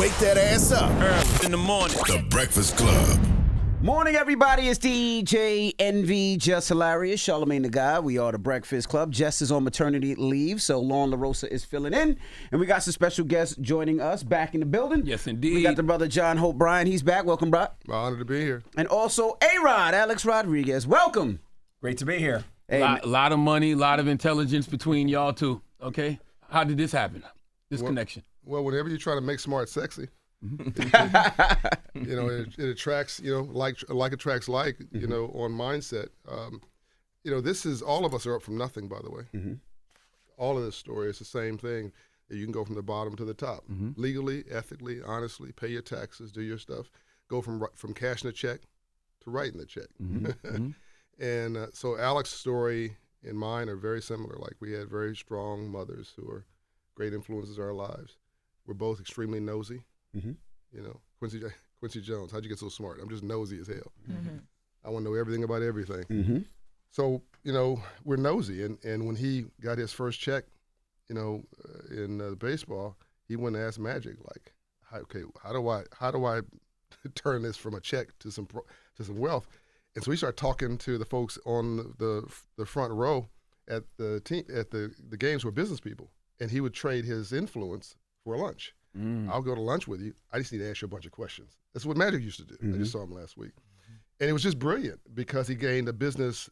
wake that ass up. Early in the morning. The Breakfast Club. Morning, everybody. It's DJ NV, Jess Hilarious, Charlamagne the Guy. We are the Breakfast Club. Jess is on maternity leave, so Lauren LaRosa is filling in. And we got some special guests joining us back in the building. Yes, indeed. We got the brother John Hope Bryant. He's back. Welcome, bro. My honor to be here. And also A-Rod, Alex Rodriguez. Welcome. Great to be here. Hey, lot of money, a lot of intelligence between y'all two, okay? How did this happen, this connection? Well, whenever you try to make smart sexy, it attracts, like attracts like, on mindset. This is, all of us are up from nothing, by the way. Mm-hmm. All of this story is the same thing. You can go from the bottom to the top. Mm-hmm. Legally, ethically, honestly, pay your taxes, do your stuff. Go from cashing a check to writing the check. Mm-hmm. And so Alex's story and mine are very similar. Like, we had very strong mothers who are great influences in our lives. We're both extremely nosy. Mm-hmm. Quincy Jones, how'd you get so smart? I'm just nosy as hell. Mm-hmm. I want to know everything about everything. Mm-hmm. So, we're nosy. And when he got his first check, in baseball, he went and asked Magic, like, how do I turn this from a check to some wealth? And so we started talking to the folks on the front row at the games who were business people, and he would trade his influence for lunch. I'll go to lunch with you. I just need to ask you a bunch of questions. That's what Magic used to do. Mm-hmm. I just saw him last week. And it was just brilliant because he gained a business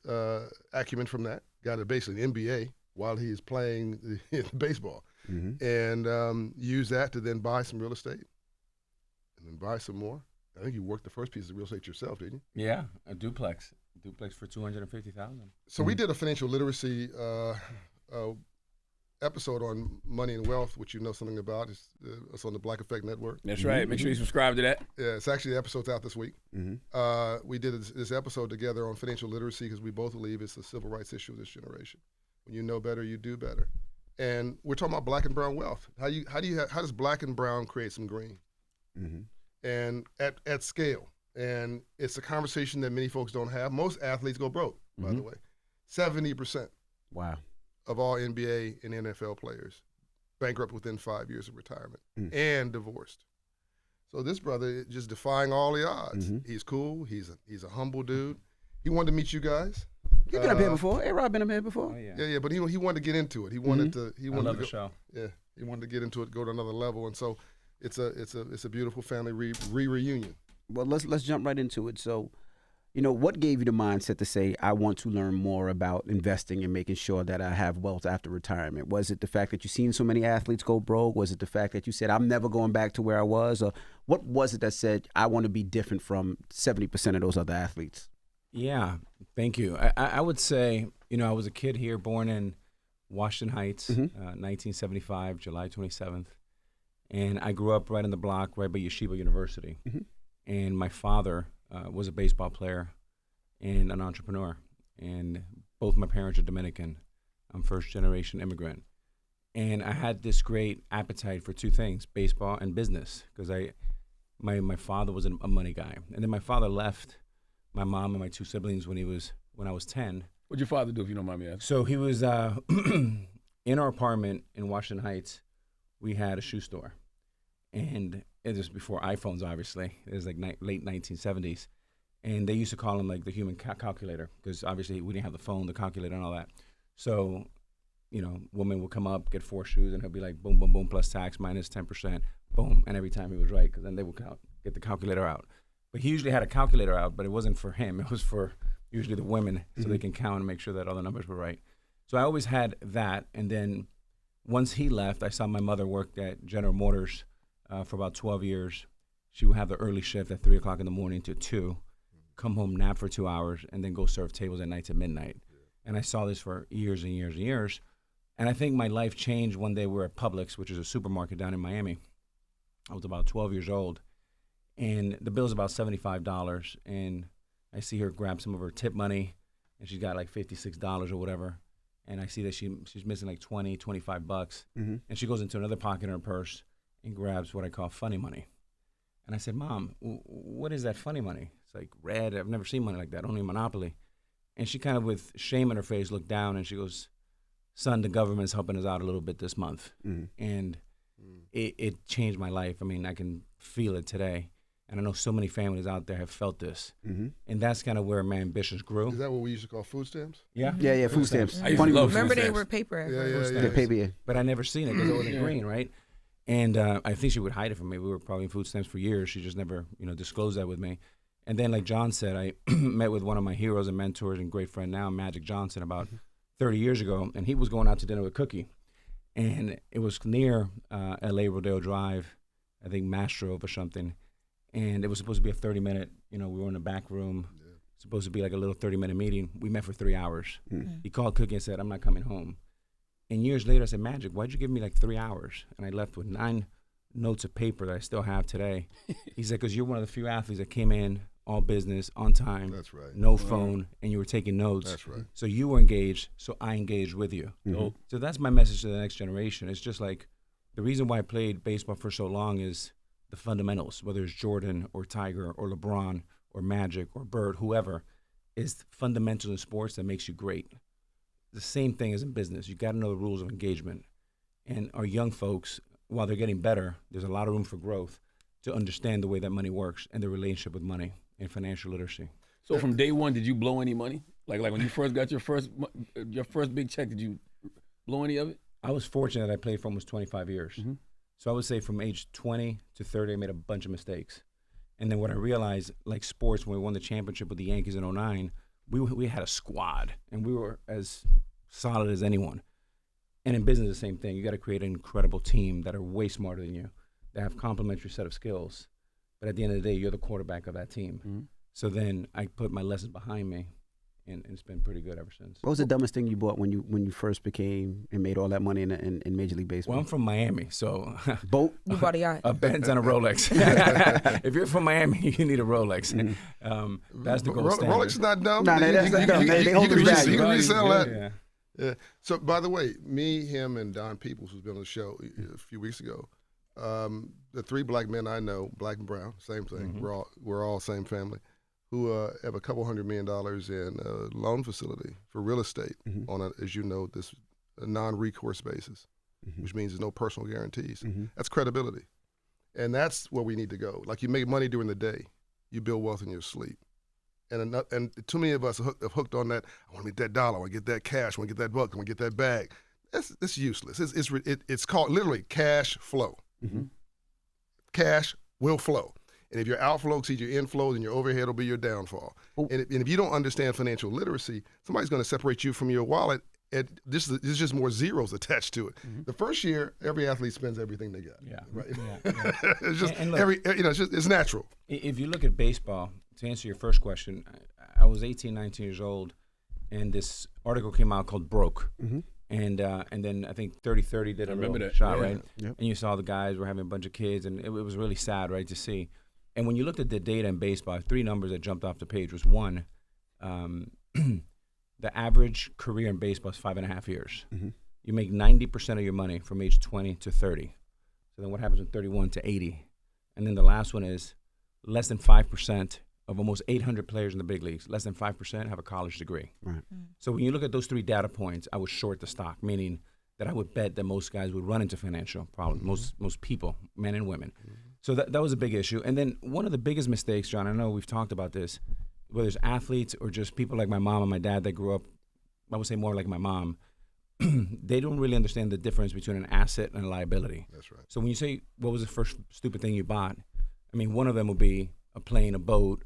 acumen from that, got basically an MBA while he's playing baseball, Mm-hmm. and used that to then buy some real estate and then buy some more. I think you worked the first piece of real estate yourself, didn't you? Yeah, a duplex for $250,000. So we did a financial literacy episode on money and wealth, which you know something about. It's on the Black Effect Network. That's right. Make sure you subscribe to that. Yeah, it's actually, the episode's out this week. Mm-hmm. We did this episode together on financial literacy because we both believe it's a civil rights issue of this generation. When you know better, you do better. And we're talking about black and brown wealth. How does black and brown create some green? Mm-hmm. And at scale. And it's a conversation that many folks don't have. Most athletes go broke, by the way. 70%. Wow. Of all NBA and NFL players bankrupt within 5 years of retirement and divorced. So this brother just defying all the odds. Mm-hmm. He's cool. He's a humble dude. He wanted to meet you guys. You've been up here before. A-Rod been up here before. Oh, yeah. Yeah, but he wanted to get into it. He wanted to. He I wanted love to the go, show. Yeah, he wanted to get into it, go to another level, and so it's a beautiful family reunion. Well, let's jump right into it. So, what gave you the mindset to say, I want to learn more about investing and making sure that I have wealth after retirement? Was it the fact that you've seen so many athletes go broke? Was it the fact that you said, I'm never going back to where I was? Or what was it that said, I want to be different from 70% of those other athletes? Yeah, thank you. I would say, I was a kid here, born in Washington Heights, 1975, July 27th. And I grew up right on the block, right by Yeshiva University. Mm-hmm. And my father was a baseball player and an entrepreneur. And both my parents are Dominican. I'm first-generation immigrant. And I had this great appetite for two things, baseball and business, because my father was a money guy. And then my father left my mom and my two siblings when I was 10. What'd your father do, if you don't mind me asking? So he was in our apartment in Washington Heights. We had a shoe store, and it was before iPhones, obviously. It was like late 1970s, and they used to call him like the human calculator because obviously we didn't have the phone, the calculator, and all that. So, woman would come up, get 4 shoes, and he'll be like, boom, boom, boom, plus tax, minus 10%, boom, and every time he was right, because then they would get the calculator out. But he usually had a calculator out, but it wasn't for him. It was for usually the women, so they can count and make sure that all the numbers were right. So I always had that. And then once he left, I saw my mother work at General Motors for about 12 years. She would have the early shift at 3 o'clock in the morning to 2, come home, nap for 2 hours, and then go serve tables at nights at midnight. And I saw this for years and years and years. And I think my life changed one day. We were at Publix, which is a supermarket down in Miami. I was about 12 years old. And the bill's about $75, and I see her grab some of her tip money, and she's got like $56 or whatever, and I see that she's missing like $25, and she goes into another pocket in her purse and grabs what I call funny money. And I said, Mom, what is that funny money? It's like red. I've never seen money like that, only Monopoly. And she kind of, with shame in her face, looked down, and she goes, son, the government's helping us out a little bit this month. And it changed my life. I mean, I can feel it today. And I know so many families out there have felt this. And that's kind of where my ambitions grew. Is that what we used to call food stamps? Yeah. Yeah, food stamps. I used to love food Remember they stamps. were paper. Yeah. The paper, yeah. But I never seen it because it wasn't green, right? And I think she would hide it from me. We were probably in food stamps for years. She just never, disclosed that with me. And then, like John said, I met with one of my heroes and mentors and great friend now, Magic Johnson, about 30 years ago. And he was going out to dinner with Cookie. And it was near L.A. Rodeo Drive, I think Mastrove or something. And it was supposed to be a 30-minute, we were in the back room. Supposed to be like a little 30-minute meeting. We met for 3 hours. He called Cookie and said, I'm not coming home. And years later, I said, Magic, why'd you give me like 3 hours? And I left with 9 notes of paper that I still have today. He said, because you're one of the few athletes that came in, all business, on time. That's right. No phone, and you were taking notes. That's right. So you were engaged, so I engaged with you. So that's my message to the next generation. It's just like the reason why I played baseball for so long is the fundamentals, whether it's Jordan or Tiger or LeBron or Magic or Bird, whoever, is fundamentals in sports that makes you great. The same thing as in business. You got to know the rules of engagement. And our young folks, while they're getting better, there's a lot of room for growth to understand the way that money works and the relationship with money and financial literacy. So from day one, did you blow any money? Like when you first got your first big check, did you blow any of it? I was fortunate that I played for almost 25 years. So I would say from age 20 to 30, I made a bunch of mistakes. And then what I realized, like sports, when we won the championship with the Yankees in 2009, we had a squad, and we were as solid as anyone. And in business, the same thing. You got to create an incredible team that are way smarter than you, that have complementary set of skills. But at the end of the day, you're the quarterback of that team. So then I put my lessons behind me, and it's been pretty good ever since. What was the dumbest thing you bought when you first became and made all that money in Major League Baseball? Well, I'm from Miami, so boat. You bought a yacht. a Benz and a Rolex. If you're from Miami, you need a Rolex. That's the gold standard. Rolex is not dumb. No, that's not dumb. They hold its value. You can resell that. Yeah. Yeah. So, by the way, me, him, and Don Peoples, who's been on the show a few weeks ago, the 3 black men I know, black and brown, same thing. We're all same family, who have a couple $100 million in a loan facility for real estate on as you know, this non-recourse basis, which means there's no personal guarantees. That's credibility, and that's where we need to go. Like you make money during the day, you build wealth in your sleep. And too many of us have hooked on that. I want to make that dollar. I want to get that cash. I want to get that buck. I want to get that bag. That's useless. It's called literally cash flow. Cash will flow. And if your outflow exceeds your inflow, then your overhead will be your downfall. And if you don't understand financial literacy, somebody's going to separate you from your wallet. And there's just more zeros attached to it. The first year, every athlete spends everything they got. Yeah. Right. Yeah. It's just And look, it's natural. If you look at baseball, to answer your first question, I was 18, 19 years old, and this article came out called Broke. And then I think 30-30 did a little shot, right? Yep. And you saw the guys were having a bunch of kids, and it was really sad, right, to see. And when you looked at the data in baseball, 3 numbers that jumped off the page was one, the average career in baseball is 5.5 years. You make 90% of your money from age 20 to 30. So then what happens from 31 to 80? And then the last one is less than 5% of almost 800 players in the big leagues, less than 5% have a college degree. Right. So when you look at those 3 data points, I was short the stock, meaning that I would bet that most guys would run into financial problems, most people, men and women. So that was a big issue. And then one of the biggest mistakes, John, I know we've talked about this, whether it's athletes or just people like my mom and my dad that grew up, I would say more like my mom, they don't really understand the difference between an asset and a liability. That's right. So when you say, what was the first stupid thing you bought? I mean, one of them would be a plane, a boat,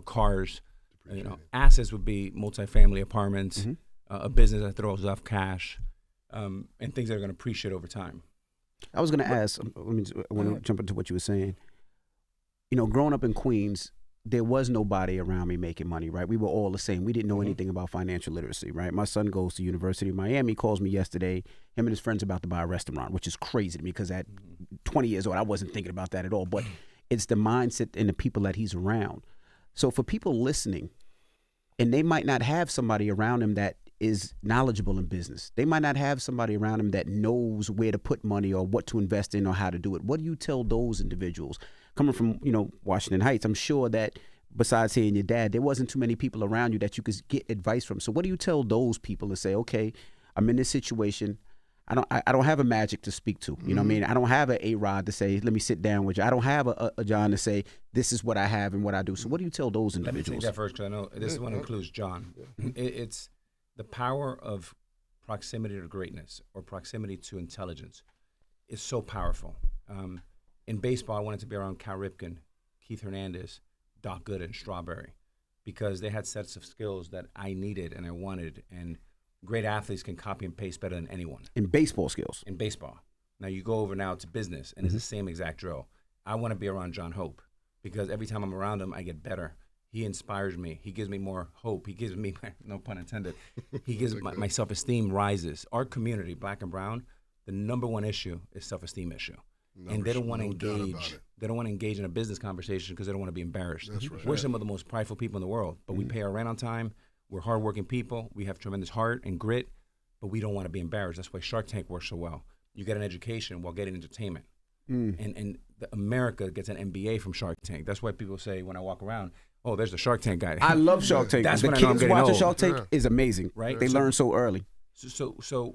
cars. Assets would be multifamily apartments, a business that throws off cash, and things that are going to appreciate over time. I was going to ask, I want to jump into what you were saying. Growing up in Queens, there was nobody around me making money, right? We were all the same. We didn't know anything about financial literacy, right? My son goes to University of Miami, calls me yesterday. Him and his friends about to buy a restaurant, which is crazy to me because at 20 years old, I wasn't thinking about that at all. But it's the mindset and the people that he's around. So for people listening, and they might not have somebody around them that is knowledgeable in business. They might not have somebody around them that knows where to put money or what to invest in or how to do it. What do you tell those individuals? Coming from, Washington Heights, I'm sure that besides hearing your dad, there wasn't too many people around you that you could get advice from. So what do you tell those people to say, okay, I'm in this situation. I don't have a Magic to speak to. You know what I mean? I don't have an A-Rod to say, let me sit down with you. I don't have a John to say, this is what I have and what I do. So what do you tell those individuals? Let me take that first because I know this one includes John. It's the power of proximity to greatness or proximity to intelligence is so powerful. In baseball, I wanted to be around Cal Ripken, Keith Hernandez, Doc Gooden, Strawberry, because they had sets of skills that I needed and I wanted, and great athletes can copy and paste better than anyone. In baseball skills. In baseball. Now you go over now to business, and it's the same exact drill. I want to be around John Hope because every time I'm around him, I get better. He inspires me. He gives me more hope. He gives me, no pun intended, he gives my self-esteem rises. Our community, black and brown, the number one issue is self-esteem issue. And they don't want to engage. They don't want to engage in a business conversation because they don't want to be embarrassed. That's right. We're some of the most prideful people in the world, but we pay our rent on time. We're hardworking people. We have tremendous heart and grit, but we don't want to be embarrassed. That's why Shark Tank works so well. You get an education while getting entertainment. And America gets an MBA from Shark Tank. That's why people say when I walk around, oh, there's the Shark Tank guy. I love Shark Tank. That's the when I know I'm kids getting watching old. Shark Tank is amazing. Right? They learn so early. So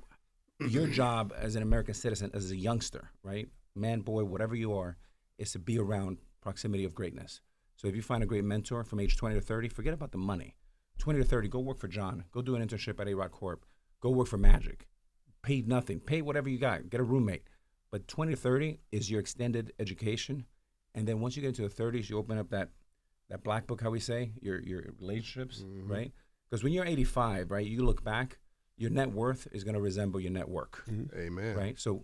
your job as an American citizen, as a youngster, right? Man, boy, whatever you are, is to be around proximity of greatness. So if you find a great mentor from age 20 to 30, forget about the money. 20 to 30, go work for John. Go do an internship at A-Rod Corp. Go work for Magic. Pay nothing. Pay whatever you got. Get a roommate. But 20 to 30 is your extended education. And then once you get into the 30s, you open up that black book, how we say, your relationships, right? Because when you're 85, right, you look back, your net worth is going to resemble your net work. Amen. Right? So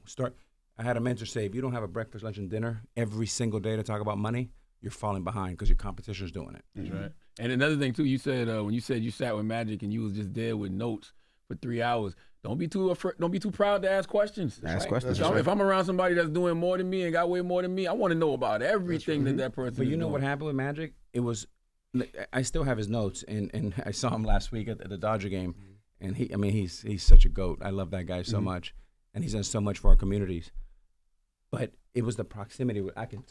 I had a mentor say, if you don't have a breakfast, lunch, and dinner every single day to talk about money, you're falling behind because your competition's doing it. That's right. And another thing too, you said when you said you sat with Magic and you was just there with notes for 3 hours. Don't be too proud to ask questions. Ask questions. If I'm around somebody that's doing more than me and got way more than me, I want to know about everything that person. But is you know doing. what happened with Magic? It was, I still have his notes, and I saw him last week at the Dodger game, and he's such a goat. I love that guy so much, and he's done so much for our communities. But it was the proximity. I can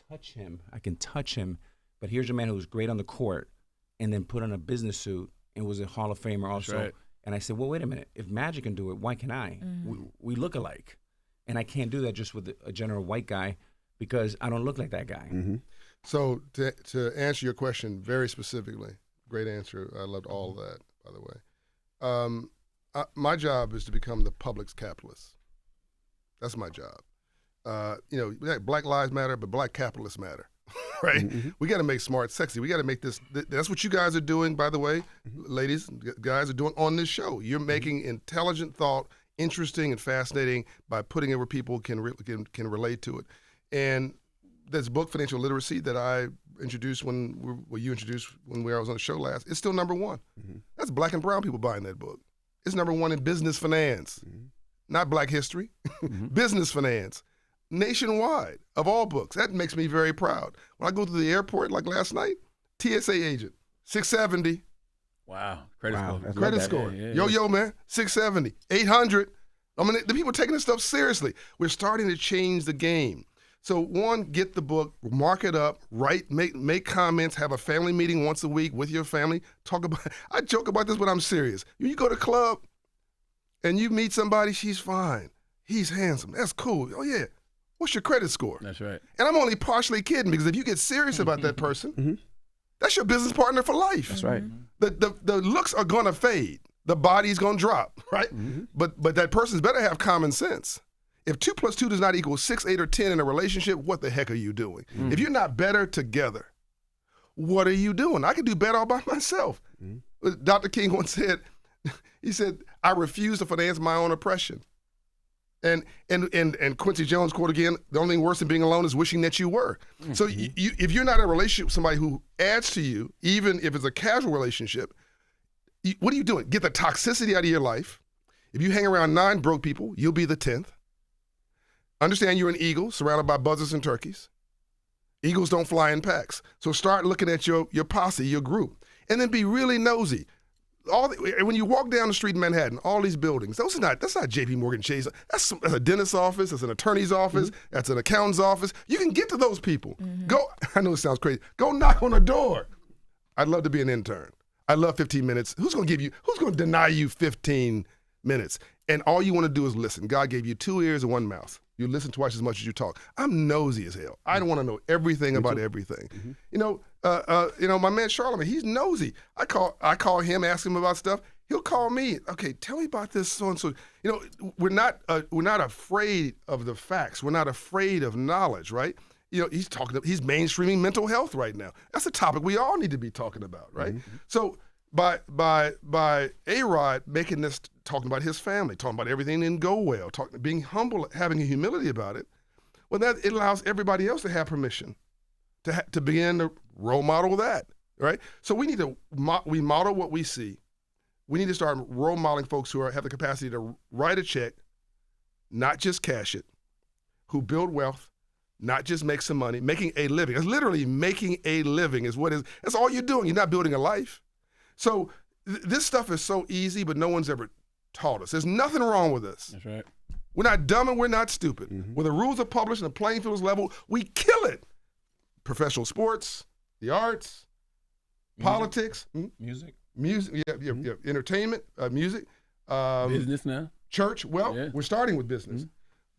touch him. But here's a man who was great on the court, and then put on a business suit and was a Hall of Famer also. Right. And I said, well, wait a minute. If Magic can do it, why can I? We look alike. And I can't do that just with a general white guy because I don't look like that guy. So to answer your question very specifically, great answer. I loved all of that, by the way. My job is to become the public's capitalist. That's my job. Black lives matter, but black capitalists matter. Right? We got to make smart sexy. We got to make this. That's what you guys are doing, by the way, ladies, guys are doing on this show. You're making intelligent thought interesting and fascinating by putting it where people can relate to it. And this book, Financial Literacy, that I introduced you introduced when I was on the show last, it's still number one. That's black and brown people buying that book. It's number one in business finance, not black history, business finance. Nationwide, of all books. That makes me very proud. When I go to the airport, like last night, TSA agent, 670. Wow. Credit Credit score. Yo, man, 670, 800. I mean, the people are taking this stuff seriously. We're starting to change the game. So one, get the book, mark it up, write, make comments, have a family meeting once a week with your family. I joke about this, but I'm serious. You go to a club and you meet somebody, she's fine. He's handsome. That's cool. Oh, yeah. What's your credit score? That's right. And I'm only partially kidding because if you get serious about that person, that's your business partner for life. That's right. The looks are going to fade. The body's going to drop, right? But that person's better have common sense. If 2 + 2 does not equal 6, 8, or 10 in a relationship, what the heck are you doing? If you're not better together, what are you doing? I can do better all by myself. Dr. King once said, he said, I refuse to finance my own oppression. And Quincy Jones quote again, the only thing worse than being alone is wishing that you were. So if you're not in a relationship with somebody who adds to you, even if it's a casual relationship, what are you doing? Get the toxicity out of your life. If you hang around 9 broke people, you'll be the 10th. Understand you're an eagle surrounded by buzzards and turkeys. Eagles don't fly in packs. So start looking at your posse, your group, and then be really nosy. When you walk down the street in Manhattan, all these buildings, that's not J.P. Morgan Chase. That's a dentist's office, that's an attorney's office, that's an accountant's office. You can get to those people. Go, I know it sounds crazy, go knock on a door. I'd love to be an intern. I love 15 minutes. Who's going to deny you 15 minutes? and all you want to do is listen. God gave you 2 ears and 1 mouth. You listen twice as much as you talk. I'm nosy as hell. I don't want to know everything about everything. You know, my man Charlamagne, he's nosy. I call him, ask him about stuff. He'll call me. Okay, tell me about this so and so. You know, we're not afraid of the facts. We're not afraid of knowledge, right? You know, he's mainstreaming mental health right now. That's a topic we all need to be talking about, right? So by A-Rod making this, talking about his family, talking about everything didn't go well, being humble, having a humility about it, well, it allows everybody else to have permission to begin to role model that, right? So we need to we model what we see. We need to start role modeling folks who have the capacity to write a check, not just cash it, who build wealth, not just make some money, making a living. It's literally making a living that's all you're doing. You're not building a life. So this stuff is so easy, but no one's ever taught us. There's nothing wrong with this. That's right. We're not dumb and we're not stupid. When the rules are published and the playing field is level, we kill it. Professional sports, the arts, politics, music, entertainment, music, Business now. church. Well, we're starting with business.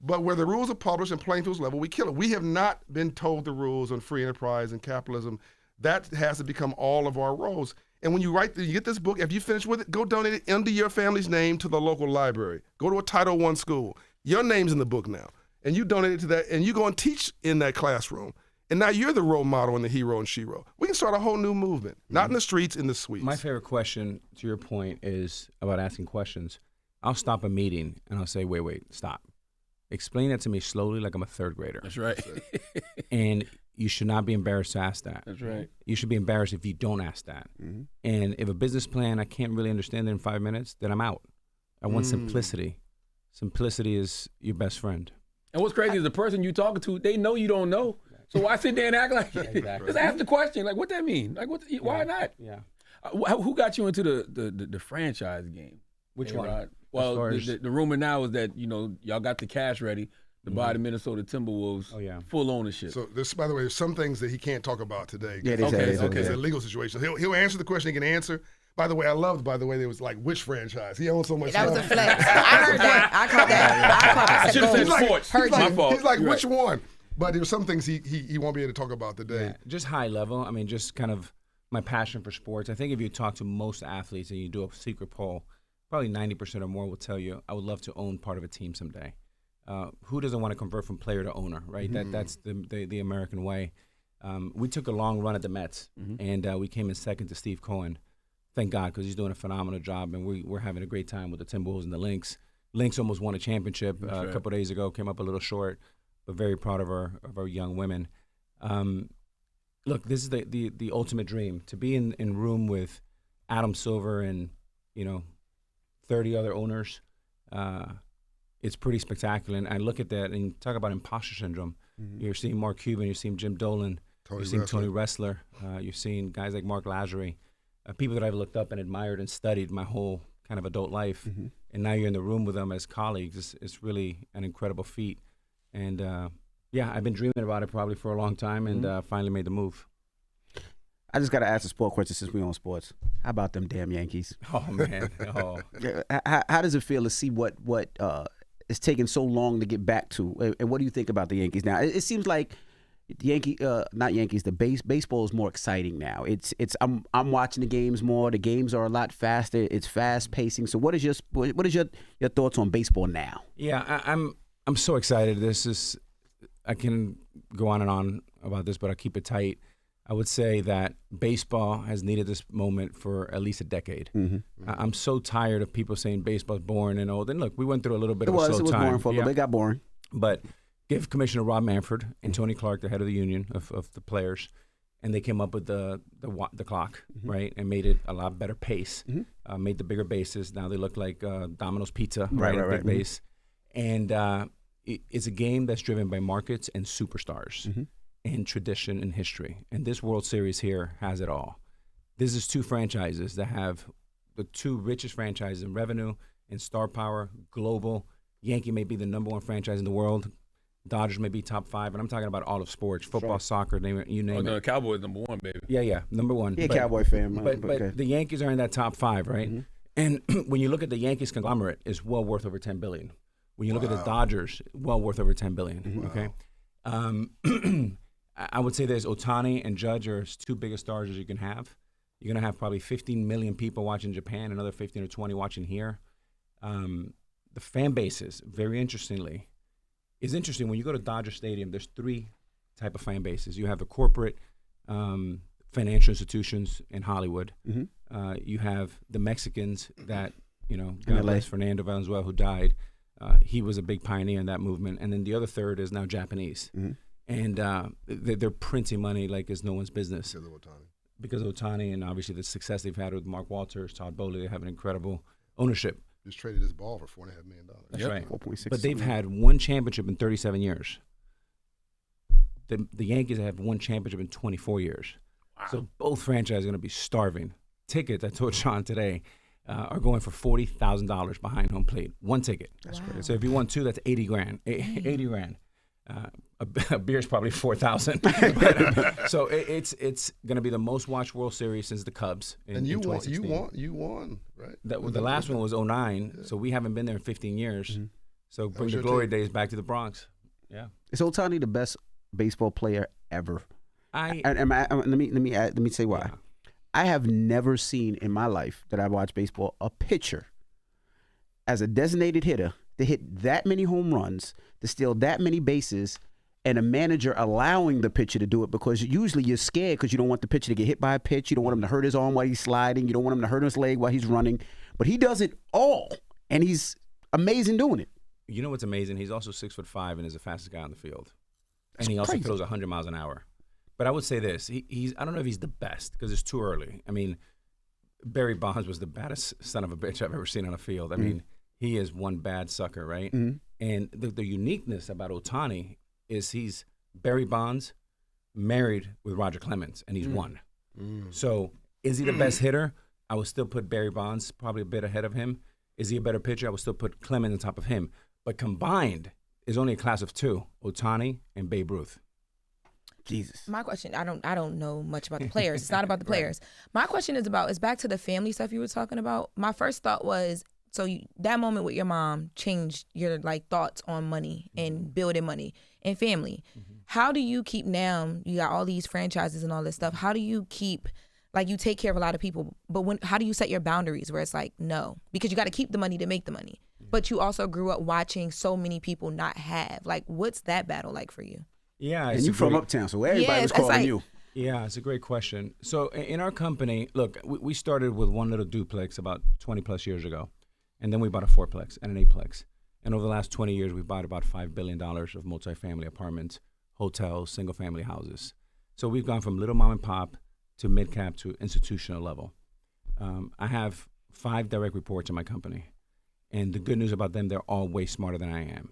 But where the rules are published and playing fields level, we kill it. We have not been told the rules on free enterprise and capitalism. That has to become all of our roles. And when you get this book, if you finish with it, go donate it under your family's name to the local library. Go to a Title I school. Your name's in the book now. And you donate it to that, and you go and teach in that classroom. And now you're the role model and the hero and shero. We can start a whole new movement, not in the streets, in the suites. My favorite question, to your point, is about asking questions. I'll stop a meeting, and I'll say, wait, stop. Explain that to me slowly like I'm a third grader. That's right. And you should not be embarrassed to ask that. That's right. You should be embarrassed if you don't ask that. And if a business plan, I can't really understand it in 5 minutes, then I'm out. I want simplicity. Simplicity is your best friend. And what's crazy is the person you talking to, they know you don't know. So why sit there and act like it? Exactly. Just ask the question. Like, what that mean? Like, why not? Yeah. Who got you into the franchise game? Which A-Rod? one? Well, the rumor now is that, y'all got the cash ready to buy the Minnesota Timberwolves. Oh, yeah. Full ownership. So by the way, there's some things that he can't talk about today. Yeah, It's a legal situation. He'll answer the question he can answer. By the way, I loved, there was like, which franchise? He owns so much That stuff. was a flex. I heard that. I caught that. I should have said Gold. sports. Heard My you. fault. He's like, You're which right. one? But there's some things he won't be able to talk about today. Yeah, just high level. I mean, just kind of my passion for sports. I think if you talk to most athletes and you do a secret poll, probably 90% or more will tell you, I would love to own part of a team someday. Who doesn't want to convert from player to owner, right? That's the American way. We took a long run at the Mets, and we came in second to Steve Cohen. Thank God, because he's doing a phenomenal job, and we're having a great time with the Timberwolves and the Lynx. Lynx almost won a championship a couple days ago, came up a little short, but very proud of our young women. Look, this is the ultimate dream, to be in room with Adam Silver and 30 other owners. It's pretty spectacular, and I look at that and talk about imposter syndrome. You're seeing Mark Cuban, you're seeing Jim Dolan, you're seeing Tony Ressler, you're seeing guys like Mark Lazary, people that I've looked up and admired and studied my whole kind of adult life, and now you're in the room with them as colleagues. It's really an incredible feat, and I've been dreaming about it probably for a long time, and finally made the move. I just got to ask a sport question since we on sports. How about them damn Yankees? Oh man, How does it feel to see what it's taking so long to get back to, and what do you think about the Yankees now? It seems like the baseball is more exciting now. I'm watching the games more. The games are a lot faster. It's fast pacing. So what is your thoughts on baseball now? Yeah, I'm so excited. I can go on and on about this, but I'll keep it tight. I would say that baseball has needed this moment for at least a decade. I'm so tired of people saying baseball's boring and old. And look, we went through a little bit of a slow time. It was boring for a little bit. It got boring. But give Commissioner Rob Manfred and Tony Clark, the head of the union of the players, and they came up with the clock, right, and made it a lot better pace. Made the bigger bases. Now they look like Domino's Pizza, right? Big base. And it's a game that's driven by markets and superstars. And tradition and history. And this World Series here has it all. This is two franchises that have the two richest franchises in revenue and star power, global. Yankee may be the #1 franchise in the world. Dodgers may be top 5. And I'm talking about all of sports, football, soccer, you name it. The Cowboys #1, baby. Yeah, #1. Yeah, Cowboy fan. But the Yankees are in that top 5, right? And when you look at the Yankees conglomerate, it's well worth over $10 billion. When you look at the Dodgers, well worth over $10 billion. Okay, I would say there's Ohtani and Judge are as two biggest stars as you can have. You're gonna have probably 15 million people watching Japan, another 15 or 20 watching here. The fan bases, very interestingly, is interesting. When you go to Dodger Stadium, there's three type of fan bases. You have the corporate financial institutions in Hollywood. You have the Mexicans that, God bless Fernando Valenzuela, who died. He was a big pioneer in that movement. And then the other third is now Japanese. And they're printing money like it's no one's business. Because of Ohtani and obviously the success they've had with Mark Walters, Todd Bowley, they have an incredible ownership. Just traded his ball for $4.5 million. That's right. 4.6. But they've had one championship in 37 years. The Yankees have one championship in 24 years. Wow. So both franchises are going to be starving. Tickets, I told Sean today, are going for $40,000 behind home plate. One ticket. That's crazy. So if you won two, that's 80 grand. 80 grand. A beer's probably 4,000. So it's going to be the most watched World Series since the Cubs. And you won, right? The last one was 2009. So we haven't been there in 15 years. So bring the glory days back to the Bronx. Yeah. Is Ohtani the best baseball player ever? Let me say why. Yeah. I have never seen in my life that I watch baseball a pitcher as a designated hitter to hit that many home runs, to steal that many bases, and a manager allowing the pitcher to do it, because usually you're scared because you don't want the pitcher to get hit by a pitch. You don't want him to hurt his arm while he's sliding. You don't want him to hurt his leg while he's running. But he does it all, and he's amazing doing it. You know what's amazing? He's also 6'5" and is the fastest guy on the field. That's and he also crazy. throws 100 miles an hour. But I would say this. I don't know if he's the best because it's too early. I mean, Barry Bonds was the baddest son of a bitch I've ever seen on a field. I mean, he is one bad sucker, right? And the uniqueness about Ohtani is he's Barry Bonds married with Roger Clemens, and he's won. So is he the best hitter? I would still put Barry Bonds probably a bit ahead of him. Is he a better pitcher? I would still put Clemens on top of him. But combined is only a class of two, Ohtani and Babe Ruth. Jesus. My question, I don't know much about the players. It's not about the players. My question is back to the family stuff you were talking about. My first thought was, that moment with your mom changed your thoughts on money and building money and family. How do you keep now, you got all these franchises and all this stuff, how do you keep, you take care of a lot of people, but how do you set your boundaries where it's no? Because you got to keep the money to make the money. But you also grew up watching so many people not have. What's that battle like for you? Yeah, and you from Uptown, so everybody was calling you. Yeah, it's a great question. So in our company, look, we started with one little duplex about 20 plus years ago, and then we bought a fourplex and an eightplex. And over the last 20 years, we've bought about $5 billion of multifamily apartments, hotels, single-family houses. So we've gone from little mom and pop to mid-cap to institutional level. I have 5 direct reports in my company, and the good news about them, they're all way smarter than I am.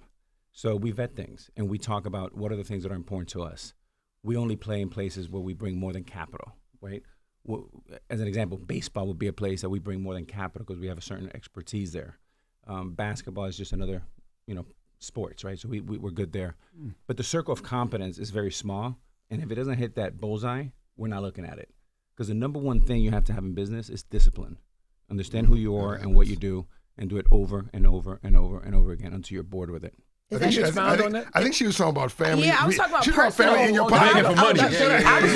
So we vet things, and we talk about what are the things that are important to us. We only play in places where we bring more than capital, right? As an example, baseball would be a place that we bring more than capital because we have a certain expertise there. Basketball is just another, sports, right? So we're good there. But the circle of competence is very small, and if it doesn't hit that bullseye, we're not looking at it. Because the number one thing you have to have in business is discipline. Understand who you are and what you do, and do it over and over and over and over again until you're bored with it. I think she was talking about family. Yeah, I was talking about she was talking family in your Begging pocket. for money. I was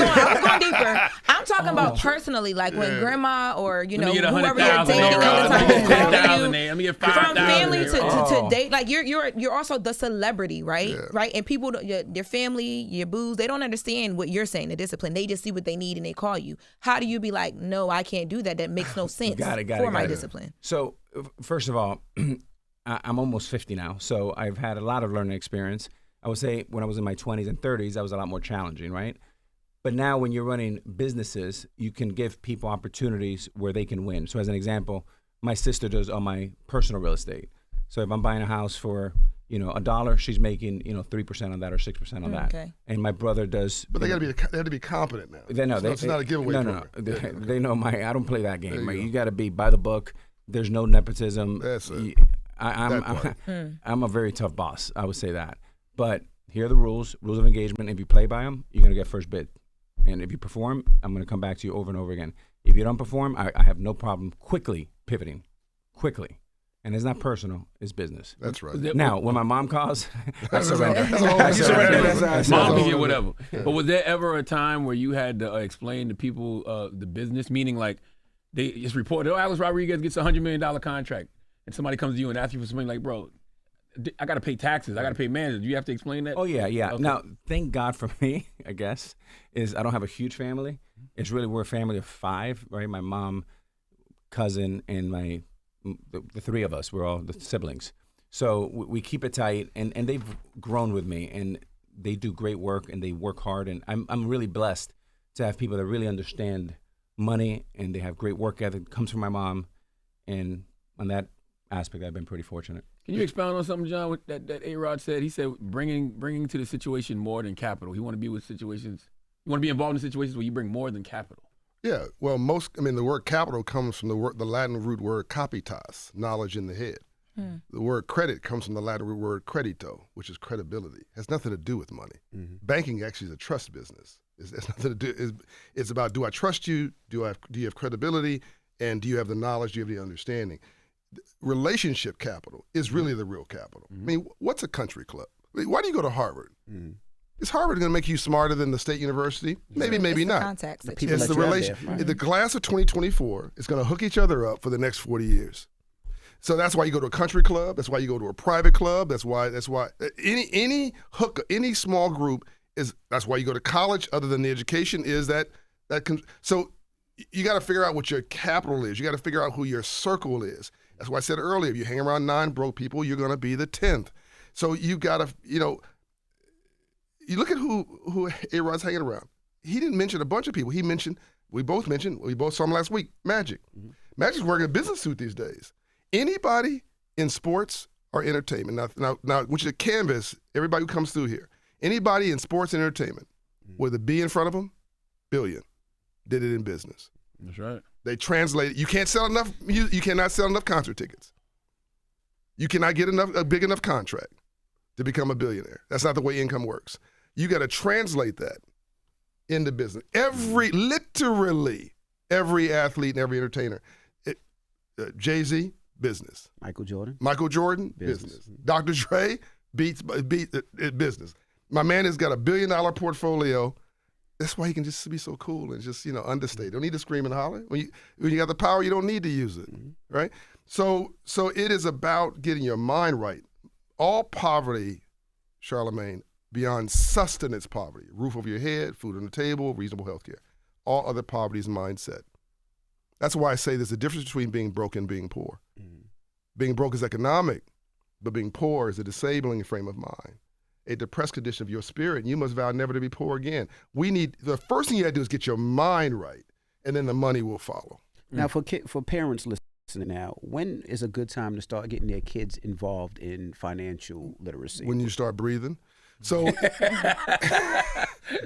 going deeper. I'm talking about personally, when grandma or Let me get whoever you're 100,000 dating there, all the time is calling you. Let me get From 5,000 family there. to date, you're also the celebrity, right? Yeah. Right, and people, your family, your booze, they don't understand what you're saying, the discipline. They just see what they need and they call you. How do you be like, no, I can't do that. That makes no sense for my discipline. So first of all, I'm almost 50 now, so I've had a lot of learning experience. I would say when I was in my 20s and 30s, that was a lot more challenging, right? But now when you're running businesses, you can give people opportunities where they can win. So as an example, my sister does all my personal real estate. So if I'm buying a house for, $1, she's making, 3% on that or 6% on that. Okay. And my brother does. But they have to be competent now. It's not a giveaway. No. They know I don't play that game. You got to be by the book. There's no nepotism. That's it. I'm a very tough boss. I would say that. But here are the rules of engagement. If you play by them, you're going to get first bid. And if you perform, I'm going to come back to you over and over again. If you don't perform, I have no problem quickly pivoting. quickly. And it's not personal, it's business. That's right. Now, when my mom calls, I surrender. You surrender. Mom can get whatever. But was there ever a time where you had to explain to people the business, meaning like they just reported, Alex Rodriguez gets a $100 million contract, and somebody comes to you and asks you for something like, bro, I got to pay taxes, I got to pay managers. Do you have to explain that? Oh, yeah. Okay. Now, thank God for me, I guess, is I don't have a huge family. It's really, we're a family of 5, right? My mom, cousin, and the 3 of us, we're all the siblings. So we keep it tight, and they've grown with me, and they do great work, and they work hard, and I'm really blessed to have people that really understand money, and they have great work ethic. It comes from my mom, and on that aspect, I've been pretty fortunate. Can you expound on something, John, that A-Rod said? He said bringing to the situation more than capital. He want to be with situations, you want to be involved in situations where you bring more than capital. Yeah, well, the word capital comes from the Latin root word capitas, knowledge in the head. The word credit comes from the Latin root word credito, which is credibility. It has nothing to do with money. Banking actually is a trust business. It's nothing to do. It's about, do I trust you? Do you have credibility? And do you have the knowledge? Do you have the understanding? Relationship capital is really the real capital. I mean, what's a country club? I mean, why do you go to Harvard? Is Harvard going to make you smarter than the state university? Maybe, maybe it's not. The context that that It's the you have relation. there, right. The class of 2024 is going to hook each other up for the next 40 years. So that's why you go to a country club. That's why you go to a private club. That's why any hook, any small group is. That's why you go to college. Other than the education, is that. So you got to figure out what your capital is. You got to figure out who your circle is. That's why I said earlier, if you hang around 9 broke people, you're going to be the 10th. So you got to, you look at who A-Rod's hanging around. He didn't mention a bunch of people. We both saw him last week, Magic. Magic's wearing a business suit these days. Anybody in sports or entertainment, now I want you to canvas everybody who comes through here. Anybody in sports and entertainment with a B in front of them, billion, did it in business. That's right. They translate it. You can't sell enough. You cannot sell enough concert tickets. You cannot get a big enough contract to become a billionaire. That's not the way income works. You got to translate that into business. Literally every athlete and every entertainer. Jay-Z, business. Michael Jordan, business. Dr. Dre, business. My man has got $1 billion portfolio. That's why he can just be so cool and just, understate. Don't need to scream and holler. When you got the power, you don't need to use it, right? So it is about getting your mind right. All poverty, Charlamagne, beyond sustenance poverty, roof over your head, food on the table, reasonable health care. All other poverty is mindset. That's why I say there's a difference between being broke and being poor. Being broke is economic, but being poor is a disabling frame of mind. A depressed condition of your spirit, and you must vow never to be poor again. The first thing you got to do is get your mind right, and then the money will follow. Now, for parents listening now, when is a good time to start getting their kids involved in financial literacy? When you start breathing. So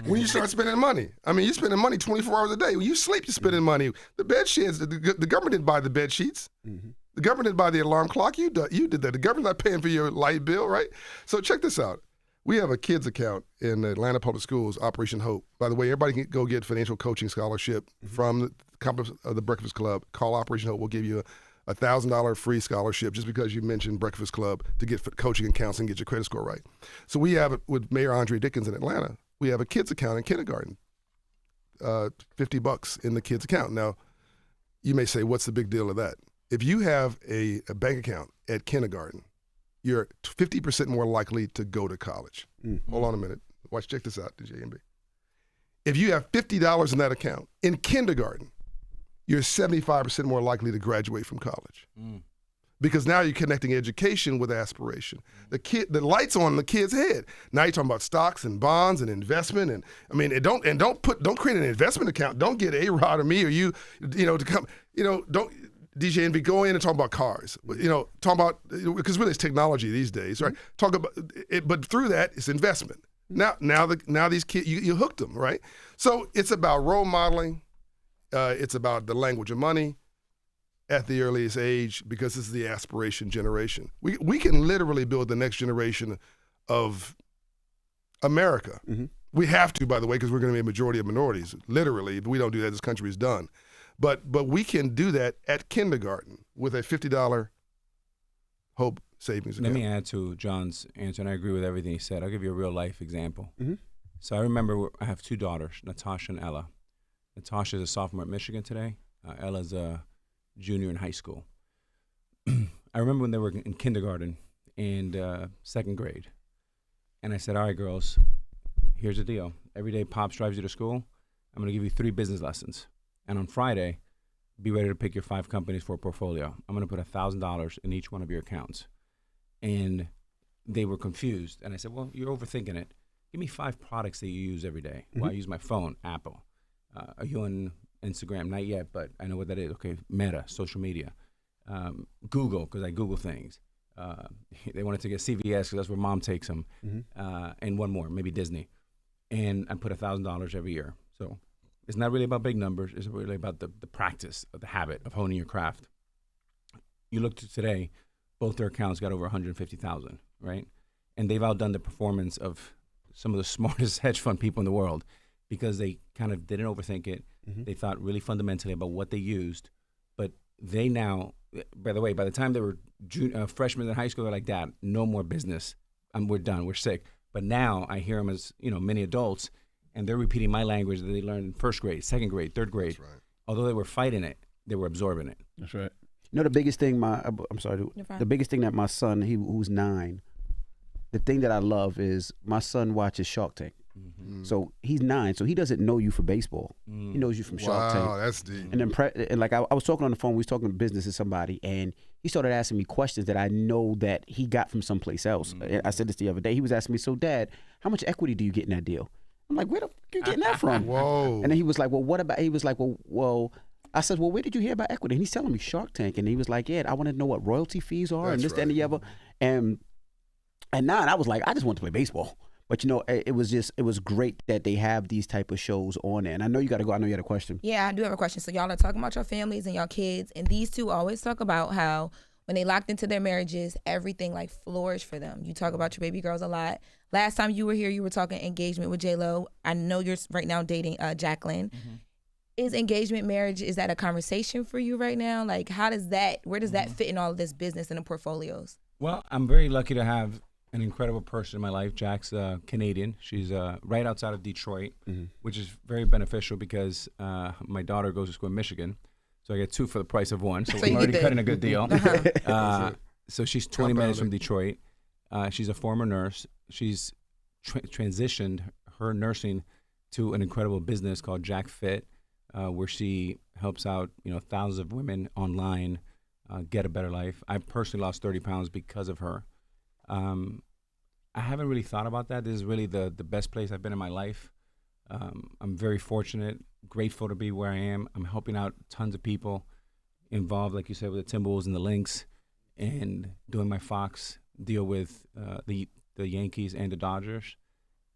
when you start spending money. I mean, you're spending money 24 hours a day. When you sleep, you're spending money. The bed sheets, the government didn't buy the bed sheets. The government didn't buy the alarm clock. You did that. The government's not paying for your light bill, right? So check this out. We have a kids account in Atlanta Public Schools, Operation Hope. By the way, everybody can go get financial coaching scholarship from the Capitalism of the Breakfast Club. Call Operation Hope. We'll give you a $1,000 free scholarship just because you mentioned Breakfast Club to get coaching and counseling, get your credit score right. So we have it with Mayor Andre Dickens in Atlanta. We have a kids account in kindergarten, $50 in the kids account. Now, you may say, what's the big deal of that? If you have a bank account at kindergarten, you're 50% more likely to go to college. Hold on a minute. Check this out, JMB. If you have $50 in that account in kindergarten, you're 75% more likely to graduate from college. Because now you're connecting education with aspiration. The light's on the kid's head. Now you're talking about stocks and bonds and investment, don't create an investment account. Don't get A-Rod or me or you to come. Don't DJ and go in and talk about cars. Talk about, because really it's technology these days, right? Talk about it, but through that it's investment. Now these kids, you hooked them, right? So it's about role modeling. It's about the language of money at the earliest age, because this is the aspiration generation. We can literally build the next generation of America. We have to, by the way, because we're going to be a majority of minorities. Literally, if we don't do that, this country is done. But we can do that at kindergarten with a $50 Hope savings account. Let me add to John's answer, and I agree with everything he said. I'll give you a real life example. Mhm. So I remember I have two daughters, Natasha and Ella. Natasha is a sophomore at Michigan today. Ella's a junior in high school. I remember when they were in kindergarten and second grade. And I said, all right, girls, here's the deal. Every day Pops drives you to school, I'm going to give you 3 business lessons. And on Friday, be ready to pick your 5 companies for a portfolio. I'm going to put $1,000 in each one of your accounts. And they were confused. And I said, well, you're overthinking it. Give me 5 products that you use every day. Well, I use my phone, Apple. Are you on Instagram? Not yet, but I know what that is. Okay, Meta, social media. Google, because I Google things. They wanted to get CVS because that's where mom takes them. And one more, maybe Disney. And I put $1,000 every year. So it's not really about big numbers. It's really about the practice of the habit of honing your craft. You look to today, both their accounts got over 150,000, right? And they've outdone the performance of some of the smartest hedge fund people in the world because they kind of didn't overthink it. They thought really fundamentally about what they used. But they now, by the way, by the time they were freshmen in high school, they're like, Dad, no more business. We're done. We're sick. But now I hear them as, many adults, and they're repeating my language that they learned in first grade, second grade, third grade. That's right. Although they were fighting it, they were absorbing it. That's right. The biggest thing the biggest thing that my son, who's 9, the thing that I love is my son watches Shark Tank. So he's 9, so he doesn't know you for baseball. He knows you from Shark Tank. Wow, that's deep. And then, I was talking on the phone, we was talking business to somebody, and he started asking me questions that I know that he got from someplace else. I said this the other day. He was asking me, so Dad, how much equity do you get in that deal? I'm like, where the fuck you getting that from? Whoa. And then he was like, well, what about, he was like, well, I said, well, where did you hear about equity? And he's telling me Shark Tank. And he was like, yeah, I want to know what royalty fees are and this, that, and the other. And at 9, I was like, I just want to play baseball. But, it was great that they have these type of shows on there. And I know you got to go. I know you had a question. Yeah, I do have a question. So y'all are talking about your families and your kids. And these two always talk about how when they locked into their marriages, everything flourished for them. You talk about your baby girls a lot. Last time you were here, you were talking engagement with J-Lo. I know you're right now dating Jacqueline. Is engagement, marriage, is that a conversation for you right now? Where does that fit in all of this business and the portfolios? Well, I'm very lucky to have an incredible person in my life. Jack's Canadian. She's right outside of Detroit, which is very beneficial because my daughter goes to school in Michigan. So I get 2 for the price of 1. So we're already cutting a good deal. So she's 20 minutes from Detroit. She's a former nurse. She's transitioned her nursing to an incredible business called Jack Fit, where she helps out thousands of women online get a better life. I personally lost 30 pounds because of her. I haven't really thought about that. This is really the best place I've been in my life. I'm very fortunate, grateful to be where I am. I'm helping out tons of people involved, like you said, with the Timberwolves and the Lynx, and doing my Fox deal with the Yankees and the Dodgers.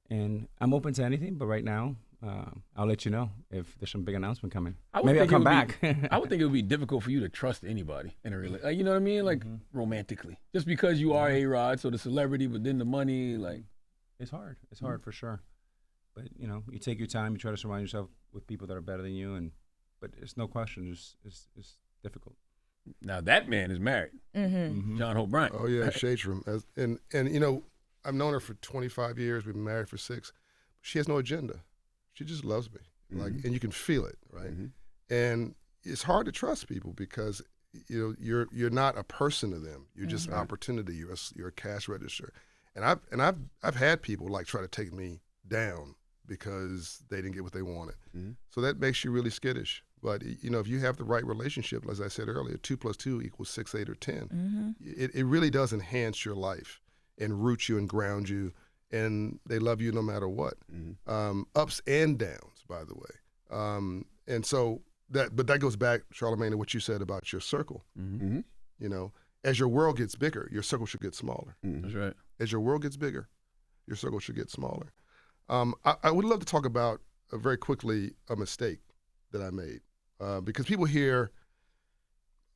And I'm open to anything, but right now, I'll let you know if there's some big announcement coming. Maybe I'll come back. I would think it would be difficult for you to trust anybody in a relationship. You know what I mean? Romantically. Just because you are A-Rod, so the celebrity, but then the money, It's hard. It's hard for sure. But, you take your time. You try to surround yourself with people that are better than you. But it's no question. It's difficult. Now, that man is married. John Hope Bryant. Oh, yeah, Shades Room. And I've known her for 25 years. We've been married for 6. She has no agenda. She just loves me, and you can feel it, right? And it's hard to trust people because you're not a person to them. You're just an opportunity. You're a cash register. And I've had people try to take me down because they didn't get what they wanted. So that makes you really skittish. But if you have the right relationship, as I said earlier, 2 + 2 = 6, 8, or 10. It really does enhance your life and root you and ground you. And they love you no matter what, ups and downs, by the way. And so that goes back, Charlamagne, to what you said about your circle. As your world gets bigger, your circle should get smaller. That's right. As your world gets bigger, your circle should get smaller. I would love to talk about very quickly a mistake that I made because people hear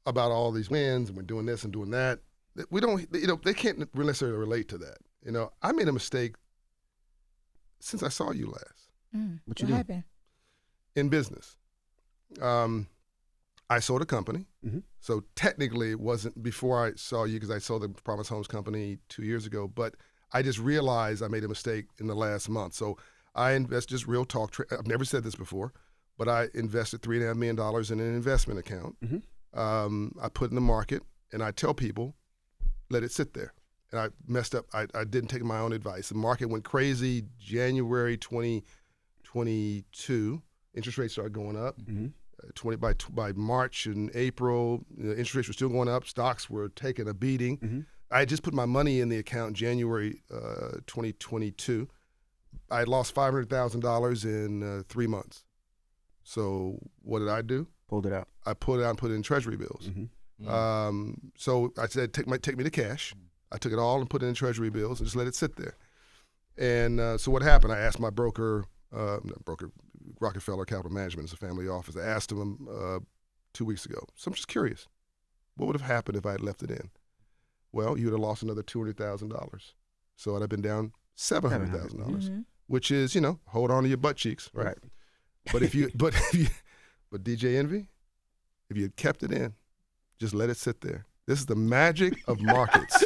about all these wins and we're doing this and doing that. We don't, they can't necessarily relate to that. I made a mistake since I saw you last. What happened? In business. I sold a company. So technically it wasn't before I saw you because I sold the Promise Homes company 2 years ago, but I just realized I made a mistake in the last month. So I invest, just real talk. I've never said this before, but I invested $3.5 million in an investment account. I put in the market, and I tell people, let it sit there. And I messed up. I didn't take my own advice. The market went crazy January 2022. Interest rates started going up. By March and April, the interest rates were still going up. Stocks were taking a beating. I had just put my money in the account in January 2022. I had lost $500,000 in 3 months. So what did I do? Pulled it out. I pulled it out and put it in Treasury bills. So I said, take me to cash. I took it all and put it in Treasury bills and just let it sit there. And so what happened? I asked my broker, Rockefeller Capital Management is a family office. I asked him 2 weeks ago. So I'm just curious, what would have happened if I had left it in? Well, you would have lost another $200,000. So I'd have been down $700,000, which is, hold on to your butt cheeks. Right. But but DJ Envy, if you had kept it in, just let it sit there. This is the magic of markets.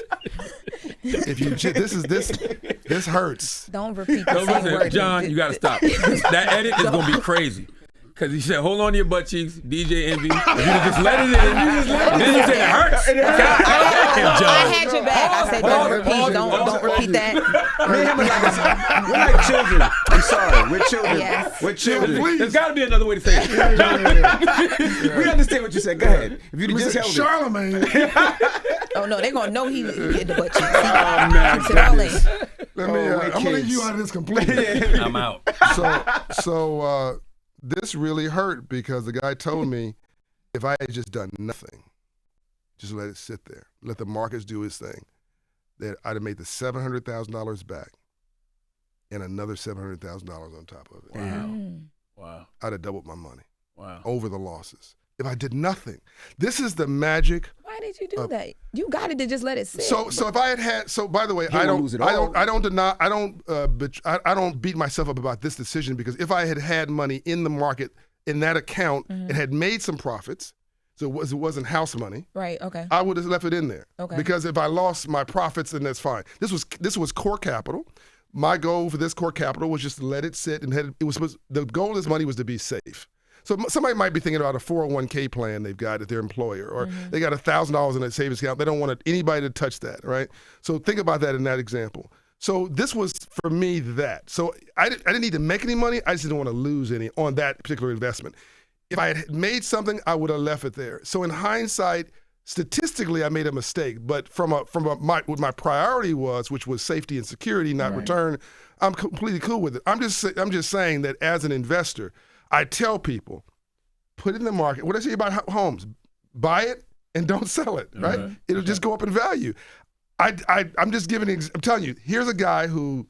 This hurts. Don't repeat the same word. John, you got to stop. That edit is going to be crazy. Because he said, hold on to your butt cheeks, DJ Envy. You just let it in. Then you said it hurts. I had your back. I said, don't repeat that. Me and him we're like children. I'm sorry. We're children. Yes. We're children. There's got to be another way to say it. We understand what you said. Go ahead. If you just held Charlamagne. Oh, no, they're going to know he hit the butt cheeks. Oh, man. Keeps it all in. I'm going to leave you out of this completely. I'm out. So this really hurt because the guy told me if I had just done nothing, just let it sit there, let the markets do its thing, that I'd have made the $700,000 back and another $700,000 on top of it. Wow. I'd have doubled my money. Wow. Over the losses. If I did nothing. This is the magic. Why did you do that? You got it to just let it sit. So if I had by the way, I don't beat myself up about this decision because if I had money in the market in that account and had made some profits, so it wasn't house money. Right, okay. I would have left it in there. Okay. Because if I lost my profits, then that's fine. This was core capital. My goal for this core capital was just to let it sit and the goal of this money was to be safe. So somebody might be thinking about a 401k plan they've got at their employer, or they got $1,000 in a savings account. They don't want anybody to touch that, right? So think about that in that example. So this was, for me, that. So I didn't need to make any money. I just didn't want to lose any on that particular investment. If I had made something, I would have left it there. So in hindsight, statistically, I made a mistake. But what my priority was, which was safety and security, not return, I'm completely cool with it. I'm just saying that as an investor, I tell people, put it in the market. What I say about homes, buy it and don't sell it, right? It'll just go up in value. I'm just giving, I'm telling you, here's a guy who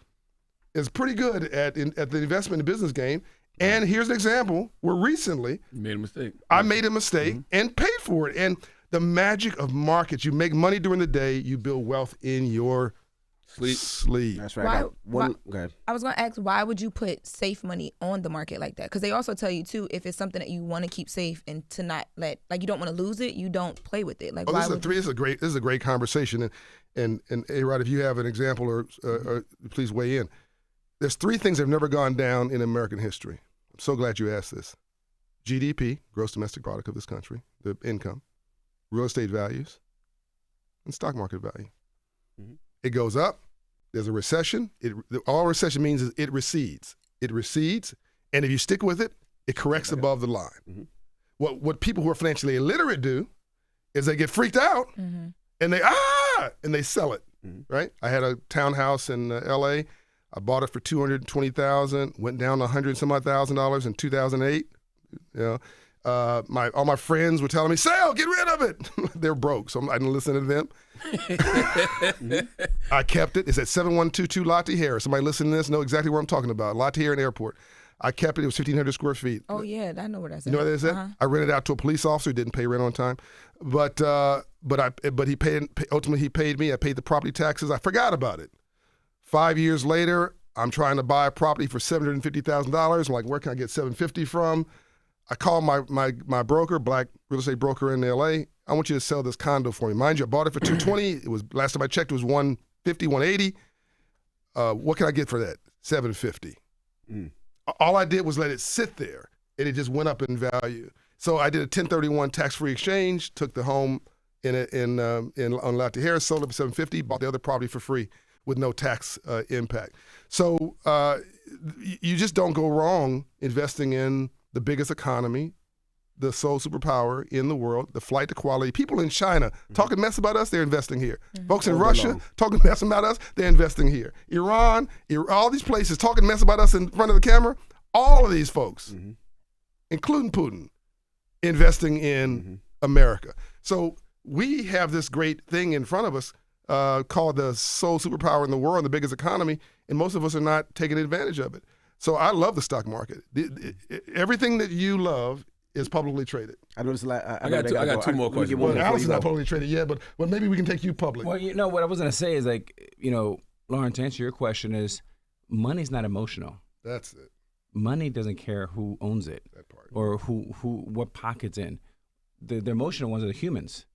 is pretty good at the investment and business game. And here's an example where recently You made a mistake. I made a mistake and paid for it. And the magic of markets, you make money during the day, you build wealth in your sleep. That's right. Go ahead. I was going to ask, why would you put safe money on the market like that? Because they also tell you, too, if it's something that you want to keep safe and to not let, you don't want to lose it, you don't play with it. This is a great conversation. And A-Rod, if you have an example or please weigh in. There's 3 things that have never gone down in American history. I'm so glad you asked this. GDP, gross domestic product of this country, the income, real estate values, and stock market value. It goes up. There's a recession. All recession means is it recedes. It recedes, and if you stick with it, it corrects above the line. What people who are financially illiterate do is they get freaked out, and they sell it. Right? I had a townhouse in L.A. I bought it for $220,000. Went down to $100,000 in 2008. All my friends were telling me, "Sale, get rid of it." They're broke, so I didn't listen to them. I kept it. It's at 7122 Lotte Harris. Somebody listening to this know exactly where I'm talking about. Lotte Harris Airport. I kept it. It was 1,500 square feet. Oh yeah, I know where that's at. You know what that is? I rented it out to a police officer. Didn't pay rent on time, but he paid. Ultimately, he paid me. I paid the property taxes. I forgot about it. 5 years later, I'm trying to buy a property for $750,000. I'm like, where can I get $750 from? I called my broker, black real estate broker in L.A. I want you to sell this condo for me. Mind you, I bought it for $220. It was last time I checked, it was $150, $180. What can I get for that? $750. All I did was let it sit there, and it just went up in value. So I did a 1031 tax-free exchange, took the home on Latte Harris, sold it for $750, bought the other property for free with no tax impact. So you just don't go wrong investing in the biggest economy, the sole superpower in the world, the flight to quality. People in China talking mess about us, they're investing here. Folks in Russia talking mess about us, they're investing here. Iran, all these places talking mess about us in front of the camera, all of these folks, including Putin, investing in America. So we have this great thing in front of us called the sole superpower in the world, the biggest economy, and most of us are not taking advantage of it. So I love the stock market. Everything that you love is publicly traded. I noticed. I got two more questions. Well, Alex is not publicly traded yet, but maybe we can take you public. Well, what I was going to say is Lauren, to answer your question is money's not emotional. That's it. Money doesn't care who owns it or what pocket's in. The emotional ones are the humans.